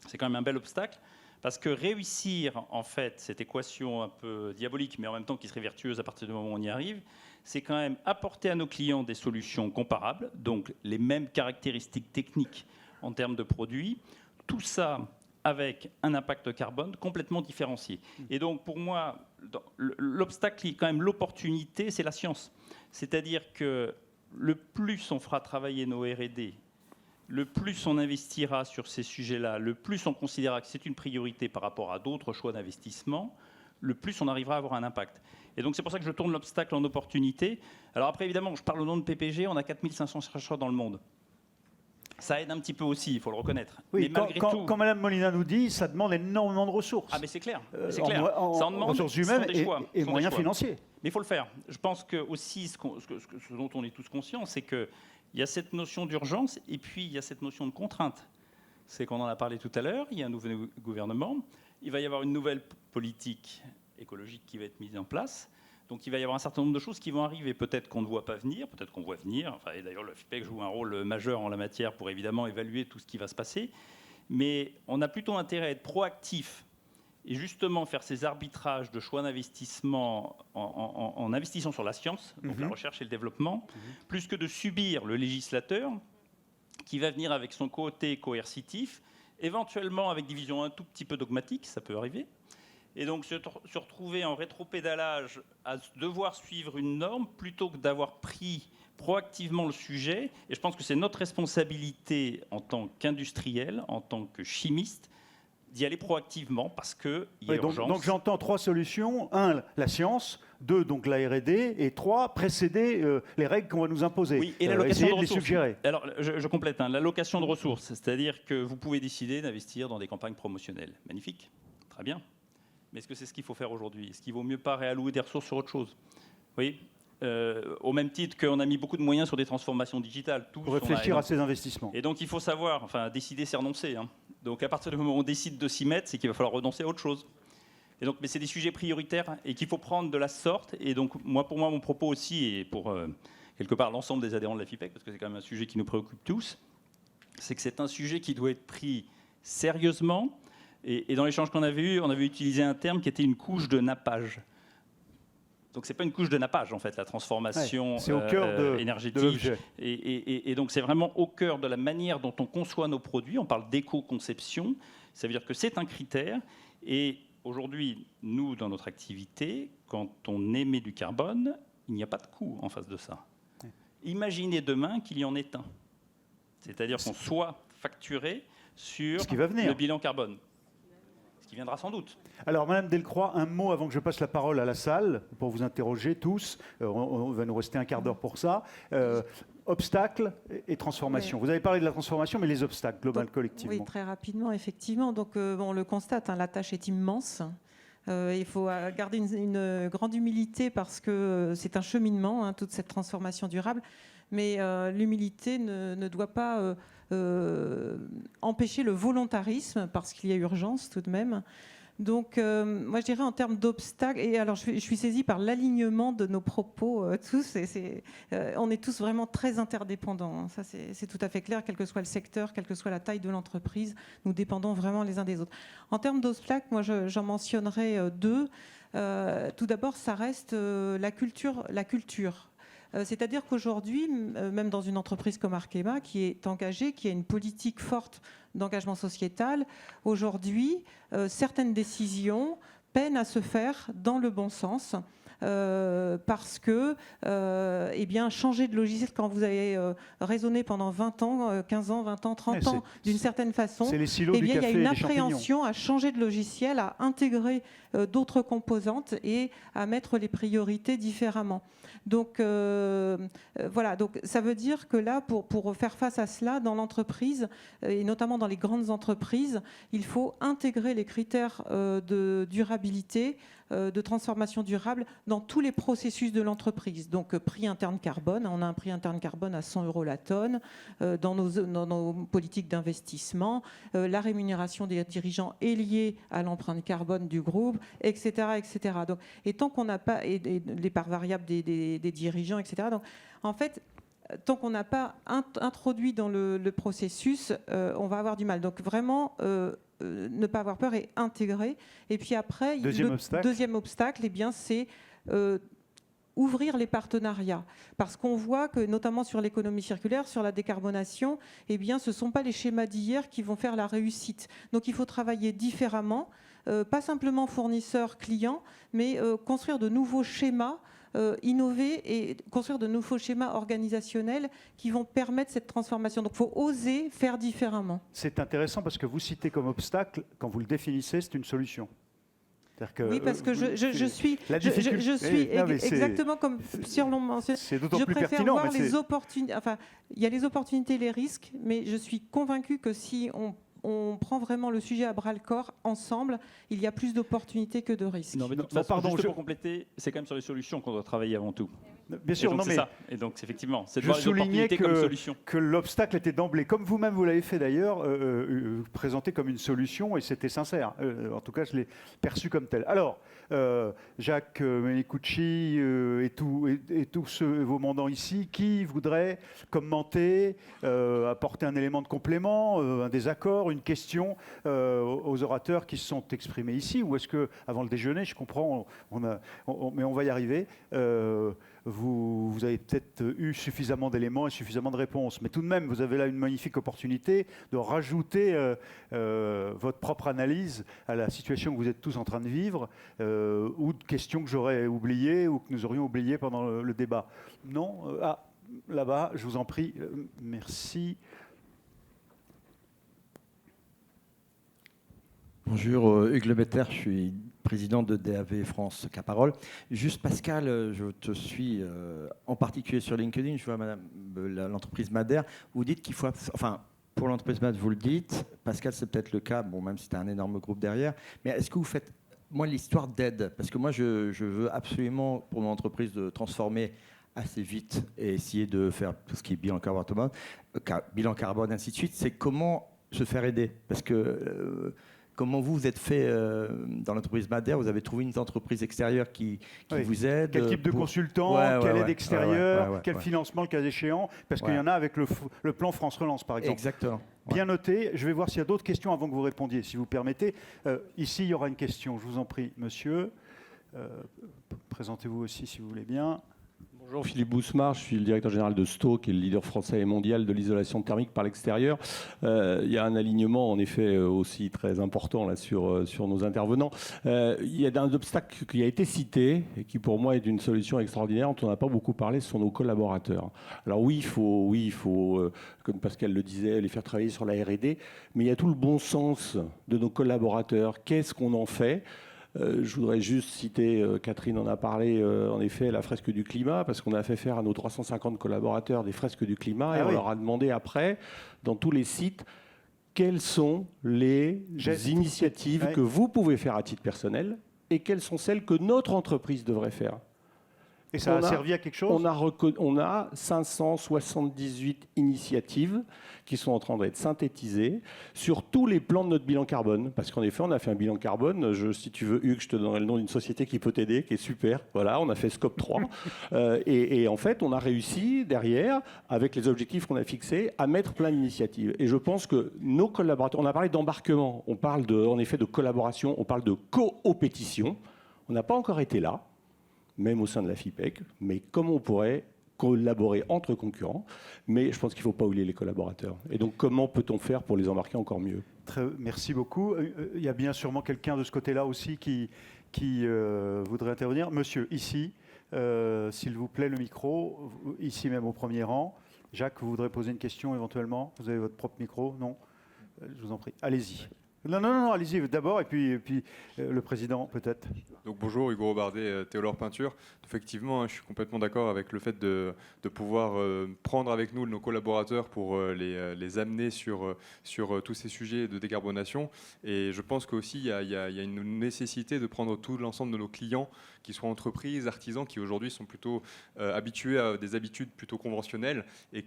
S7: c'est quand même un bel obstacle. Parce que réussir, en fait, cette équation un peu diabolique, mais en même temps qui serait vertueuse à partir du moment où on y arrive, c'est quand même apporter à nos clients des solutions comparables, donc les mêmes caractéristiques techniques en termes de produits, tout ça avec un impact carbone complètement différencié. Et donc, pour moi, l'obstacle, quand même l'opportunité, c'est la science. C'est-à-dire que le plus on fera travailler nos R&D, le plus on investira sur ces sujets-là, le plus on considérera que c'est une priorité par rapport à d'autres choix d'investissement, le plus on arrivera à avoir un impact. Et donc c'est pour ça que je tourne l'obstacle en opportunité. Alors après, évidemment, je parle au nom de PPG, on a 4500 chercheurs dans le monde. Ça aide un petit peu aussi, il faut le reconnaître.
S1: Oui,
S7: mais malgré tout...
S1: quand Mme Molina nous dit, ça demande énormément de ressources.
S7: Ah mais c'est clair, c'est clair. Ça en demande,
S1: ressources humaines et moyens
S7: choix.
S1: Financiers.
S7: Mais il faut le faire. Je pense que aussi, ce dont on est tous conscients, c'est que il y a cette notion d'urgence et puis il y a cette notion de contrainte. C'est qu'on en a parlé tout à l'heure, il y a un nouveau gouvernement, il va y avoir une nouvelle politique écologique qui va être mise en place. Donc il va y avoir un certain nombre de choses qui vont arriver, peut-être qu'on ne voit pas venir, peut-être qu'on voit venir. Enfin, et d'ailleurs, le FIPEC joue un rôle majeur en la matière pour évidemment évaluer tout ce qui va se passer. Mais on a plutôt intérêt à être proactif et justement faire ces arbitrages de choix d'investissement en investissant sur la science, donc la recherche et le développement, plus que de subir le législateur qui va venir avec son côté coercitif, éventuellement avec des visions un tout petit peu dogmatiques, ça peut arriver, et donc se retrouver en rétropédalage à devoir suivre une norme plutôt que d'avoir pris proactivement le sujet. Et je pense que c'est notre responsabilité en tant qu'industriel, en tant que chimiste, d'y aller proactivement parce qu'il y a urgence.
S1: Donc j'entends 3 solutions. 1, la science. 2, donc la R&D. Et 3, précéder les règles qu'on va nous imposer.
S7: Oui, et l'allocation de
S1: les
S7: ressources.
S1: suggérer.
S7: Alors, je complète. L'allocation de ressources, c'est-à-dire que vous pouvez décider d'investir dans des campagnes promotionnelles. Magnifique. Très bien. Mais est-ce que c'est ce qu'il faut faire aujourd'hui? Est-ce qu'il vaut mieux pas réallouer des ressources sur autre chose? Oui. Au même titre qu'on a mis beaucoup de moyens sur des transformations digitales.
S1: Pour réfléchir à ces investissements.
S7: Et donc il faut savoir, enfin décider c'est renoncer. Hein. Donc à partir du moment où on décide de s'y mettre, c'est qu'il va falloir renoncer à autre chose. Et donc, mais c'est des sujets prioritaires et qu'il faut prendre de la sorte. Et donc pour moi, mon propos aussi, et pour quelque part l'ensemble des adhérents de la FIPEC, parce que c'est quand même un sujet qui nous préoccupe tous, c'est que c'est un sujet qui doit être pris sérieusement. Et dans l'échange qu'on avait eu, on avait utilisé un terme qui était une couche de nappage. Donc c'est pas une couche de nappage en fait, la transformation
S1: c'est au cœur
S7: énergétique.
S1: De l'objet.
S7: Et donc c'est vraiment au cœur de la manière dont on conçoit nos produits. On parle d'éco-conception. Ça veut dire que c'est un critère. Et aujourd'hui, nous, dans notre activité, quand on émet du carbone, il n'y a pas de coût en face de ça. Imaginez demain qu'il y en ait un. C'est-à-dire qu'on soit facturé sur le bilan carbone. Qui viendra sans doute.
S1: Alors, Madame Delcroix, un mot avant que je passe la parole à la salle pour vous interroger tous. On va nous rester un quart d'heure pour ça. Obstacles et transformation. Oui. Vous avez parlé de la transformation, mais les obstacles, global, collectivement.
S2: Oui, très rapidement, effectivement. Donc, on le constate, hein, la tâche est immense. Il faut garder une grande humilité parce que c'est un cheminement, hein, toute cette transformation durable. Mais l'humilité ne doit pas empêcher le volontarisme parce qu'il y a urgence tout de même. Donc, moi, je dirais en termes d'obstacles, et alors je suis saisie par l'alignement de nos propos tous, on est tous vraiment très interdépendants. Hein. Ça, c'est tout à fait clair, quel que soit le secteur, quelle que soit la taille de l'entreprise, nous dépendons vraiment les uns des autres. En termes d'obstacles, moi, j'en mentionnerai 2. Tout d'abord, ça reste la culture. C'est-à-dire qu'aujourd'hui, même dans une entreprise comme Arkema, qui est engagée, qui a une politique forte d'engagement sociétal, aujourd'hui, certaines décisions peine à se faire dans le bon sens. Parce que eh bien, changer de logiciel quand vous avez raisonné pendant 20 ans, 15 ans, 20 ans, 30 ans d'une certaine façon,
S1: c'est les silos
S2: eh
S1: du
S2: bien, il y a
S1: café
S2: une
S1: et des champignons.
S2: appréhension à changer de logiciel, à intégrer d'autres composantes et à mettre les priorités différemment. Donc voilà, donc ça veut dire que là, pour faire face à cela, dans l'entreprise, et notamment dans les grandes entreprises, il faut intégrer les critères de durabilité, de transformation durable dans tous les processus de l'entreprise. Donc prix interne carbone, on a un prix interne carbone à 100 € la tonne, dans nos politiques d'investissement, la rémunération des dirigeants est liée à l'empreinte carbone du groupe, etc. etc. Donc, et tant qu'on n'a pas, et les parts variables des dirigeants, etc. Donc en fait, tant qu'on n'a pas introduit dans le processus, on va avoir du mal. Donc vraiment, ne pas avoir peur et intégrer. Et puis après, deuxième obstacle, eh bien, c'est ouvrir les partenariats. Parce qu'on voit que, notamment sur l'économie circulaire, sur la décarbonation, eh bien, ce ne sont pas les schémas d'hier qui vont faire la réussite. Donc il faut travailler différemment, pas simplement fournisseur-client, mais construire de nouveaux schémas, innover et construire de nouveaux schémas organisationnels qui vont permettre cette transformation. Donc il faut oser faire différemment.
S1: C'est intéressant parce que vous citez comme obstacle, quand vous le définissez, c'est une solution.
S2: Que, oui, parce que je suis exactement comme sur l'on mentionne.
S1: C'est d'autant
S2: je
S1: plus
S2: préfère
S1: pertinent,
S2: voir les opportunités. Enfin, il y a les opportunités et les risques, mais je suis convaincue que si on prend vraiment le sujet à bras-le-corps ensemble, il y a plus d'opportunités que de risques.
S7: Non, mais de toute façon, juste pour compléter, c'est quand même sur les solutions qu'on doit travailler avant tout.
S1: Bien sûr,
S7: non, mais ça. Et donc, effectivement, c'est de voir les opportunités comme solution.
S1: Que l'obstacle était d'emblée, comme vous-même vous l'avez fait d'ailleurs, présenté comme une solution, et c'était sincère. En tout cas, je l'ai perçu comme tel. Alors, Jacques Menicucci et tous vos mandants ici, qui voudraient commenter, apporter un élément de complément, un désaccord, une question aux orateurs qui se sont exprimés ici, ou est-ce que, avant le déjeuner, je comprends, mais on va y arriver. Vous avez peut-être eu suffisamment d'éléments et suffisamment de réponses. Mais tout de même, vous avez là une magnifique opportunité de rajouter votre propre analyse à la situation que vous êtes tous en train de vivre, ou de questions que j'aurais oubliées ou que nous aurions oubliées pendant le débat. Non ? Là-bas, je vous en prie. Merci.
S8: Bonjour, Hugues Lebetter, je suis président de DAV France Caparol. Juste Pascal, je te suis en particulier sur LinkedIn, je vois l'entreprise Madère. Vous dites qu'il faut, enfin pour l'entreprise Madère, vous le dites, Pascal c'est peut-être le cas, bon même si c'était un énorme groupe derrière, mais est-ce que vous faites, moi l'histoire d'aide, parce que moi je veux absolument pour mon entreprise de transformer assez vite et essayer de faire tout ce qui est bilan carbone, ainsi de suite, c'est comment se faire aider, parce que comment vous êtes fait dans l'entreprise Madère? Vous avez trouvé une entreprise extérieure qui vous aide?
S1: Quel type de consultant? Quelle aide extérieure? Quel financement, le cas échéant? Parce qu'il y en a avec le plan France Relance, par exemple.
S8: Exactement.
S1: Bien noté. Je vais voir s'il y a d'autres questions avant que vous répondiez, si vous permettez. Ici, il y aura une question. Je vous en prie, monsieur. Présentez-vous aussi, si vous voulez bien.
S9: Bonjour, Philippe Bousmar, je suis le directeur général de STO, qui est le leader français et mondial de l'isolation thermique par l'extérieur. Il y a un alignement, en effet, aussi très important là, sur nos intervenants. Il y a un obstacle qui a été cité et qui, pour moi, est une solution extraordinaire dont on n'a pas beaucoup parlé, ce sont nos collaborateurs. Alors oui, il faut, comme Pascal le disait, les faire travailler sur la R&D, mais il y a tout le bon sens de nos collaborateurs. Qu'est-ce qu'on en fait ? Je voudrais juste citer, Catherine en a parlé, en effet, la fresque du climat, parce qu'on a fait faire à nos 350 collaborateurs des fresques du climat, et on leur a demandé après, dans tous les sites, quelles sont les initiatives que vous pouvez faire à titre personnel, et quelles sont celles que notre entreprise devrait faire.
S1: Et ça a servi à quelque chose ?
S9: On a 578 initiatives qui sont en train d'être synthétisées sur tous les plans de notre bilan carbone. Parce qu'en effet, on a fait un bilan carbone. Si tu veux, Hugues, je te donnerai le nom d'une société qui peut t'aider, qui est super. Voilà, on a fait Scope 3. Et en fait, on a réussi derrière, avec les objectifs qu'on a fixés, à mettre plein d'initiatives. Et je pense que nos collaborateurs, on a parlé d'embarquement, on parle en effet de collaboration, on parle de coopétition. On n'a pas encore été là, même au sein de la FIPEC, mais comment on pourrait collaborer entre concurrents. Mais je pense qu'il ne faut pas oublier les collaborateurs. Et donc, comment peut-on faire pour les embarquer encore mieux ?
S1: Merci beaucoup. Il y a bien sûrement quelqu'un de ce côté-là aussi qui qui voudrait intervenir. Monsieur, ici, s'il vous plaît, le micro, ici même au premier rang. Jacques, vous voudrez poser une question éventuellement? Vous avez votre propre micro? Non? Je vous en prie. Allez-y. Non, allez-y d'abord, et puis le président, peut-être.
S10: Donc bonjour, Hugo Robardet, Théolore Peinture. Effectivement, je suis complètement d'accord avec le fait de pouvoir prendre avec nous nos collaborateurs pour les amener sur tous ces sujets de décarbonation. Et je pense qu'aussi, il y a une nécessité de prendre tout l'ensemble de nos clients, qui soient entreprises, artisans, qui aujourd'hui sont plutôt habitués à des habitudes plutôt conventionnelles et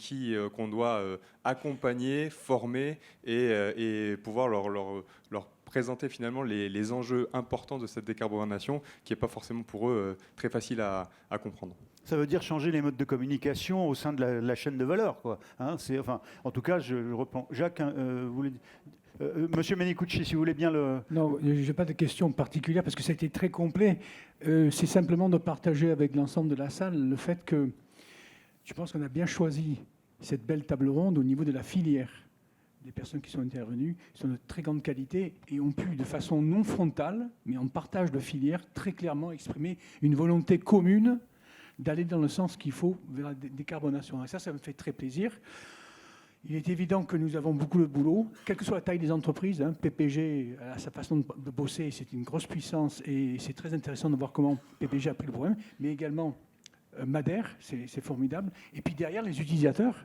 S10: qu'on doit accompagner, former et pouvoir leur présenter finalement les enjeux importants de cette décarbonation qui n'est pas forcément pour eux très facile à comprendre.
S1: Ça veut dire changer les modes de communication au sein de la chaîne de valeur, quoi. Hein, en tout cas, je reprends. Jacques, vous voulez... Monsieur Menicucci, si vous voulez bien le...
S11: Non, je n'ai pas de question particulière parce que ça a été très complet. C'est simplement de partager avec l'ensemble de la salle le fait que je pense qu'on a bien choisi cette belle table ronde au niveau de la filière. Les personnes qui sont intervenues sont de très grande qualité et ont pu, de façon non frontale, mais en partage de filière, très clairement exprimer une volonté commune d'aller dans le sens qu'il faut vers la décarbonation. Et ça me fait très plaisir. Il est évident que nous avons beaucoup de boulot, quelle que soit la taille des entreprises. PPG, à sa façon de bosser, c'est une grosse puissance et c'est très intéressant de voir comment PPG a pris le problème, mais également Madère, c'est formidable. Et puis derrière, les utilisateurs,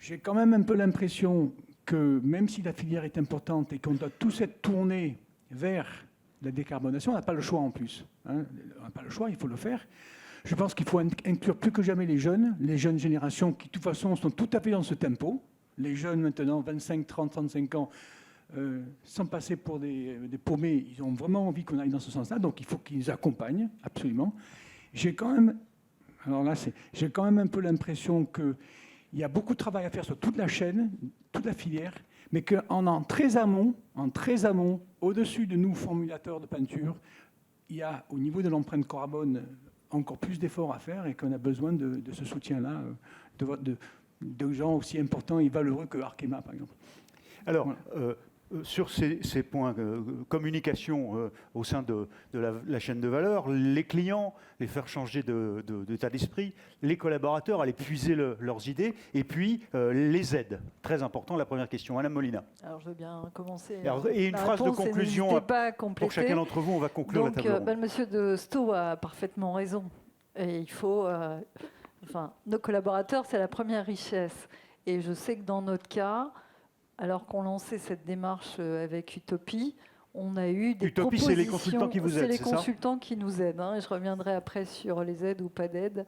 S11: j'ai quand même un peu l'impression que même si la filière est importante et qu'on doit tous être tournés vers la décarbonation, on n'a pas le choix en plus. Hein. On n'a pas le choix, il faut le faire. Je pense qu'il faut inclure plus que jamais les jeunes générations qui, de toute façon, sont tout à fait dans ce tempo. Les jeunes, maintenant, 25, 30, 35 ans, sans passer pour des paumés, ils ont vraiment envie qu'on aille dans ce sens-là. Donc, il faut qu'ils nous accompagnent, absolument. J'ai quand même un peu l'impression qu'il y a beaucoup de travail à faire sur toute la chaîne, toute la filière, mais qu'en très amont, au-dessus de nous, formulateurs de peinture, il y a, au niveau de l'empreinte carbone, encore plus d'efforts à faire et qu'on a besoin de ce soutien-là de gens aussi importants et valeureux que Arkema, par exemple.
S1: Alors, voilà. Sur ces points, communication au sein de la chaîne de valeur, les clients, les faire changer d'état d'esprit, les collaborateurs, aller puiser leurs idées, et puis les aides. Très important, la première question. Madame Molina.
S6: Alors, je veux bien commencer.
S1: Et une phrase de conclusion pour chacun d'entre vous, on va conclure la table ronde.
S6: Monsieur de Sto a parfaitement raison. Et il faut... nos collaborateurs, c'est la première richesse. Et je sais que dans notre cas... Alors qu'on lançait cette démarche avec Utopie, on a eu des
S1: Utopie,
S6: propositions.
S1: c'est les consultants qui vous aident,
S6: c'est les consultants qui nous aident. Et je reviendrai après sur les aides ou pas d'aide.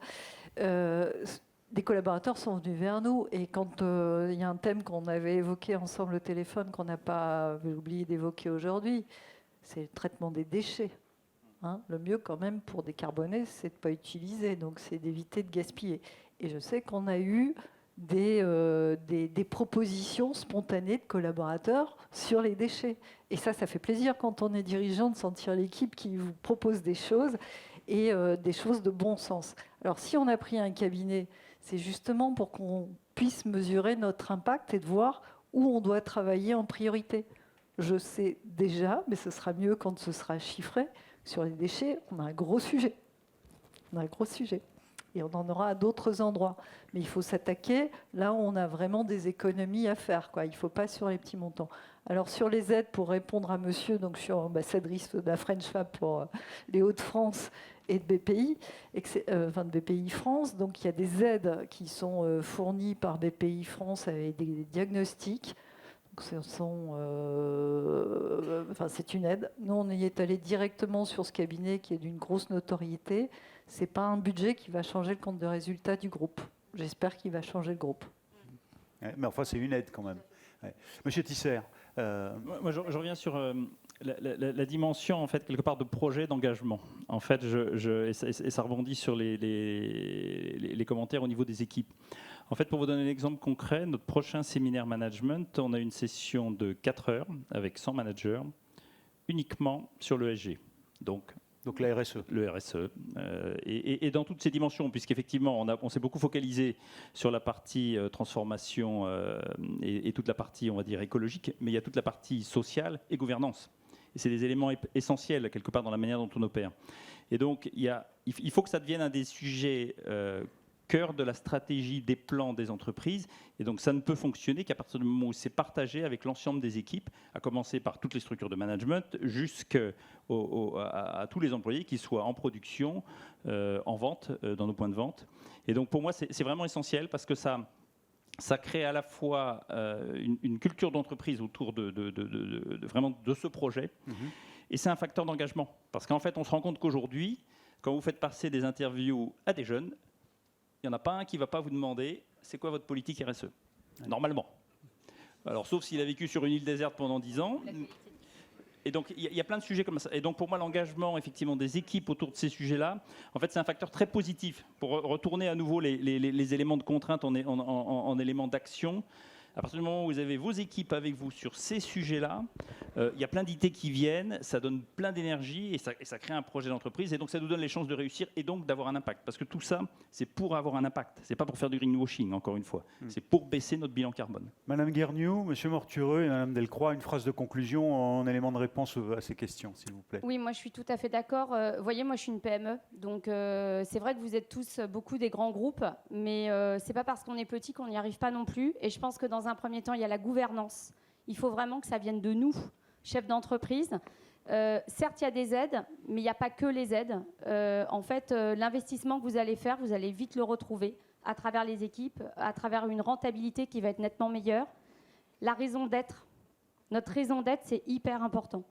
S6: Des collaborateurs sont venus vers nous. Et quand il y a un thème qu'on avait évoqué ensemble au téléphone, qu'on n'a pas oublié d'évoquer aujourd'hui, c'est le traitement des déchets. Le mieux quand même pour décarboner, c'est de ne pas utiliser. Donc c'est d'éviter de gaspiller. Et je sais qu'on a eu... des propositions spontanées de collaborateurs sur les déchets. Et ça fait plaisir quand on est dirigeant de sentir l'équipe qui vous propose des choses et des choses de bon sens. Alors si on a pris un cabinet, c'est justement pour qu'on puisse mesurer notre impact et de voir où on doit travailler en priorité. Je sais déjà, mais ce sera mieux quand ce sera chiffré, sur les déchets, on a un gros sujet. Et on en aura à d'autres endroits. Mais il faut s'attaquer là où on a vraiment des économies à faire, quoi. Il ne faut pas sur les petits montants. Alors sur les aides, pour répondre à monsieur, donc je suis ambassadrice de la French Fab pour les Hauts-de-France et de BPI, de BPI France. Donc il y a des aides qui sont fournies par BPI France avec des diagnostics. Donc c'est une aide. Nous, on y est allé directement sur ce cabinet qui est d'une grosse notoriété. Ce n'est pas un budget qui va changer le compte de résultat du groupe. J'espère qu'il va changer le groupe.
S1: Mais enfin, c'est une aide quand même. Ouais. Monsieur Tisser.
S7: Moi, je reviens sur la dimension, en fait, quelque part, de projet d'engagement. En fait, et ça rebondit sur les commentaires au niveau des équipes. En fait, pour vous donner un exemple concret, notre prochain séminaire management, on a une session de 4 heures avec 100 managers, uniquement sur l'ESG. Donc
S1: la RSE.
S7: Le RSE. Et dans toutes ces dimensions, puisqu'effectivement, on s'est beaucoup focalisé sur la partie transformation et toute la partie, on va dire, écologique, mais il y a toute la partie sociale et gouvernance. Et c'est des éléments essentiels, quelque part, dans la manière dont on opère. Et donc, il faut que ça devienne un des sujets cœur de la stratégie des plans des entreprises. Et donc, ça ne peut fonctionner qu'à partir du moment où c'est partagé avec l'ensemble des équipes, à commencer par toutes les structures de management, jusqu'à tous les employés, qu'ils soient en production, en vente, dans nos points de vente. Et donc, pour moi, c'est vraiment essentiel parce que ça crée à la fois une culture d'entreprise autour vraiment de ce projet. Et c'est un facteur d'engagement. Parce qu'en fait, on se rend compte qu'aujourd'hui, quand vous faites passer des interviews à des jeunes, il n'y en a pas un qui ne va pas vous demander c'est quoi votre politique RSE, normalement. Alors, sauf s'il a vécu sur une île déserte pendant 10 ans. Et donc, il y a plein de sujets comme ça. Et donc, pour moi, l'engagement, effectivement, des équipes autour de ces sujets-là, en fait, c'est un facteur très positif pour retourner à nouveau les éléments de contrainte en éléments d'action. À partir du moment où vous avez vos équipes avec vous sur ces sujets-là, il y a plein d'idées qui viennent, ça donne plein d'énergie et ça crée un projet d'entreprise. Et donc, ça nous donne les chances de réussir et donc d'avoir un impact. Parce que tout ça, c'est pour avoir un impact. Ce n'est pas pour faire du greenwashing, encore une fois. C'est pour baisser notre bilan carbone.
S1: Madame Guerniou, Monsieur Mortureux et Madame Delcroix, une phrase de conclusion en élément de réponse à ces questions, s'il vous plaît.
S5: Oui, moi je suis tout à fait d'accord. Vous voyez, moi je suis une PME, donc c'est vrai que vous êtes tous beaucoup des grands groupes, mais c'est pas parce qu'on est petit qu'on n'y arrive pas non plus. Et je pense que dans un premier temps, il y a la gouvernance. Il faut vraiment que ça vienne de nous, chefs d'entreprise. Certes, il y a des aides, mais il n'y a pas que les aides. En fait, l'investissement que vous allez faire, vous allez vite le retrouver à travers les équipes, à travers une rentabilité qui va être nettement meilleure. La raison d'être, notre raison d'être, c'est hyper important.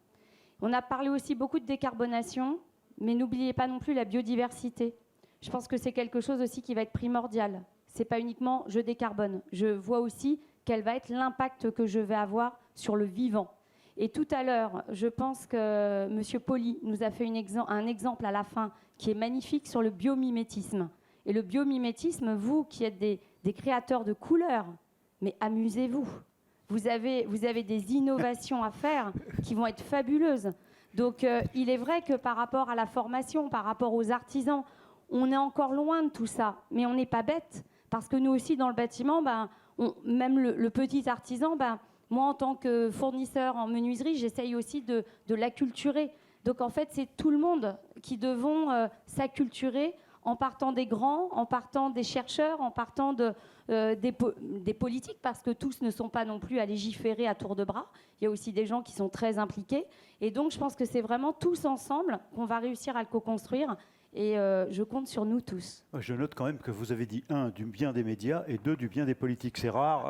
S5: On a parlé aussi beaucoup de décarbonation, mais n'oubliez pas non plus la biodiversité. Je pense que c'est quelque chose aussi qui va être primordial. Ce n'est pas uniquement je décarbone. Je vois aussi quel va être l'impact que je vais avoir sur le vivant. Et tout à l'heure, je pense que M. Poli nous a fait un exemple à la fin qui est magnifique sur le biomimétisme. Et le biomimétisme, vous qui êtes des créateurs de couleurs, mais amusez-vous. Vous avez des innovations à faire qui vont être fabuleuses. Donc, il est vrai que par rapport à la formation, par rapport aux artisans, on est encore loin de tout ça. Mais on n'est pas bête. Parce que nous aussi, dans le bâtiment, même le petit artisan, moi, en tant que fournisseur en menuiserie, j'essaye aussi de l'acculturer. Donc, en fait, c'est tout le monde qui devons s'acculturer en partant des grands, en partant des chercheurs, en partant des politiques, parce que tous ne sont pas non plus à légiférer à tour de bras. Il y a aussi des gens qui sont très impliqués. Et donc, je pense que c'est vraiment tous ensemble qu'on va réussir à le co-construire. Et je compte sur nous tous.
S1: Je note quand même que vous avez dit 1, du bien des médias et 2, du bien des politiques. C'est rare,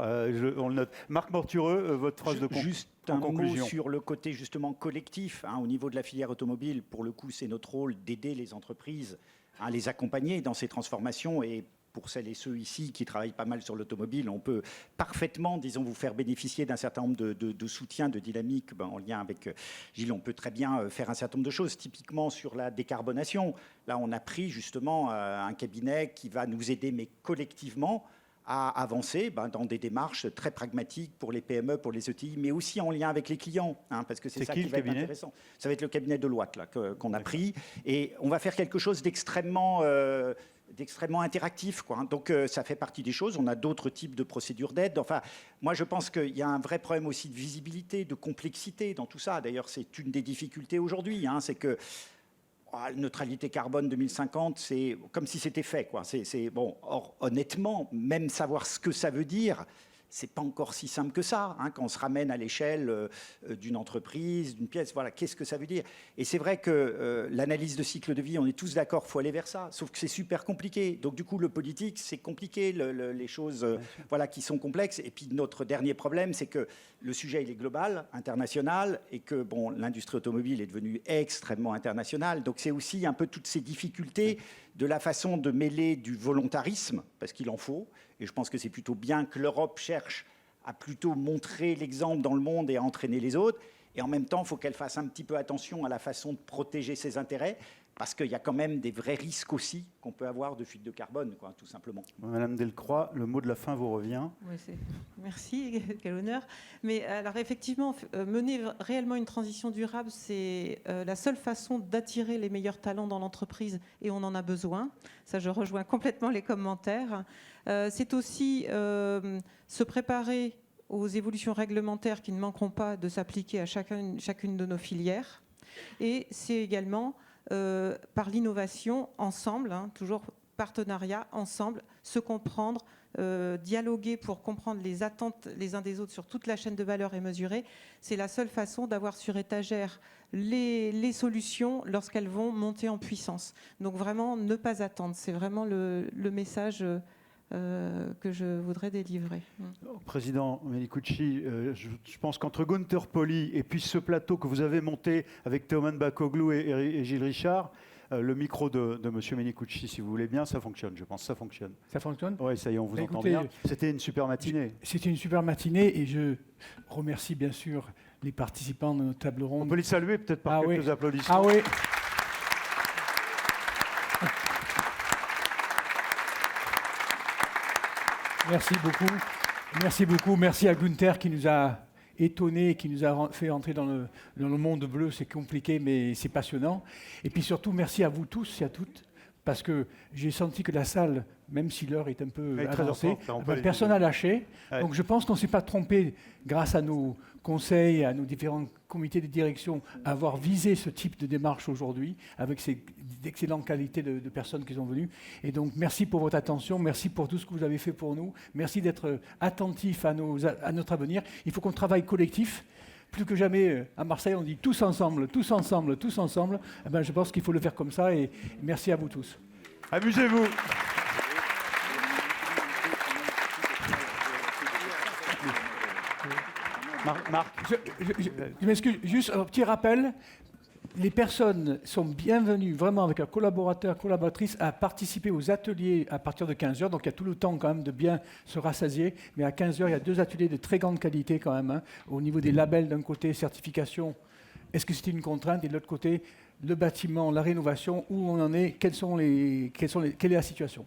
S1: on le note. Marc Mortureux, votre phrase de conclusion.
S4: Juste un mot sur le côté justement collectif. Au niveau de la filière automobile, pour le coup, c'est notre rôle d'aider les entreprises à les accompagner dans ces transformations. Et pour celles et ceux ici qui travaillent pas mal sur l'automobile, on peut parfaitement, disons, vous faire bénéficier d'un certain nombre de soutiens, de dynamiques. En lien avec Gilles, on peut très bien faire un certain nombre de choses. Typiquement sur la décarbonation, là, on a pris justement un cabinet qui va nous aider, mais collectivement, à avancer dans des démarches très pragmatiques pour les PME, pour les ETI, mais aussi en lien avec les clients, parce que c'est ça qui va être intéressant. Ça va être le cabinet Deloitte qu'on a pris, et on va faire quelque chose d'extrêmement interactif, Donc ça fait partie des choses. On a d'autres types de procédures d'aide. Enfin, moi je pense qu'il y a un vrai problème aussi de visibilité, de complexité dans tout ça. D'ailleurs, c'est une des difficultés aujourd'hui, c'est que la neutralité carbone 2050, c'est comme si c'était fait, Bon, or, honnêtement, même savoir ce que ça veut dire, c'est pas encore si simple que ça, quand on se ramène à l'échelle d'une entreprise, d'une pièce. Voilà, qu'est-ce que ça veut dire? Et c'est vrai que l'analyse de cycle de vie, on est tous d'accord, il faut aller vers ça, sauf que c'est super compliqué. Donc du coup, le politique, c'est compliqué, les choses qui sont complexes. Et puis notre dernier problème, c'est que le sujet, il est global, international, et que l'industrie automobile est devenue extrêmement internationale. Donc c'est aussi un peu toutes ces difficultés de la façon de mêler du volontarisme, parce qu'il en faut, et je pense que c'est plutôt bien que l'Europe cherche à plutôt montrer l'exemple dans le monde et à entraîner les autres. Et en même temps, il faut qu'elle fasse un petit peu attention à la façon de protéger ses intérêts, parce qu'il y a quand même des vrais risques aussi qu'on peut avoir de fuite de carbone, tout simplement.
S1: Madame Delcroix, le mot de la fin vous revient.
S2: Oui, merci, quel honneur. Mais alors effectivement, mener réellement une transition durable, c'est la seule façon d'attirer les meilleurs talents dans l'entreprise, et on en a besoin. Ça, je rejoins complètement les commentaires. C'est aussi se préparer aux évolutions réglementaires qui ne manqueront pas de s'appliquer à chacune de nos filières. Et c'est également par l'innovation ensemble, toujours partenariat ensemble, se comprendre, dialoguer pour comprendre les attentes les uns des autres sur toute la chaîne de valeur et mesurer. C'est la seule façon d'avoir sur étagère les solutions lorsqu'elles vont monter en puissance. Donc vraiment, ne pas attendre. C'est vraiment le message que je voudrais délivrer.
S1: Président Menicucci, je pense qu'entre Gunther Pauli et puis ce plateau que vous avez monté avec Teoman Bakoglu et Gilles Richard, le micro de M. Menicucci, si vous voulez bien, ça fonctionne, je pense, ça fonctionne.
S11: Ça fonctionne ?
S1: Oui, ça y est, on vous entend bien. C'était une super matinée.
S11: C'était une super matinée et je remercie bien sûr les participants de notre table ronde.
S1: On peut les saluer peut-être par quelques applaudissements.
S11: Ah oui. Merci beaucoup. Merci beaucoup. Merci à Gunther qui nous a étonnés, qui nous a fait entrer dans le monde bleu. C'est compliqué, mais c'est passionnant. Et puis surtout, merci à vous tous et à toutes, parce que j'ai senti que la salle, même si l'heure est un peu avancée, personne n'a lâché. Ouais. Donc je pense qu'on ne s'est pas trompé, grâce à nos conseils, à nos différents comités de direction, à avoir visé ce type de démarche aujourd'hui, avec ces d'excellentes qualités de personnes qui sont venues. Et donc merci pour votre attention, merci pour tout ce que vous avez fait pour nous, merci d'être attentifs à notre avenir. Il faut qu'on travaille collectif. Plus que jamais, à Marseille, on dit tous ensemble, tous ensemble, tous ensemble. Eh bien, je pense qu'il faut le faire comme ça et merci à vous tous.
S1: Amusez-vous. Marc.
S11: Je m'excuse, juste un petit rappel. Les personnes sont bienvenues, vraiment avec un collaborateur, collaboratrice, à participer aux ateliers à partir de 15h. Donc il y a tout le temps quand même de bien se rassasier. Mais à 15h, il y a 2 ateliers de très grande qualité quand même. Hein, au niveau des labels d'un côté, certification, est-ce que c'était une contrainte? Et de l'autre côté, le bâtiment, la rénovation, où on en est, quelle est la situation?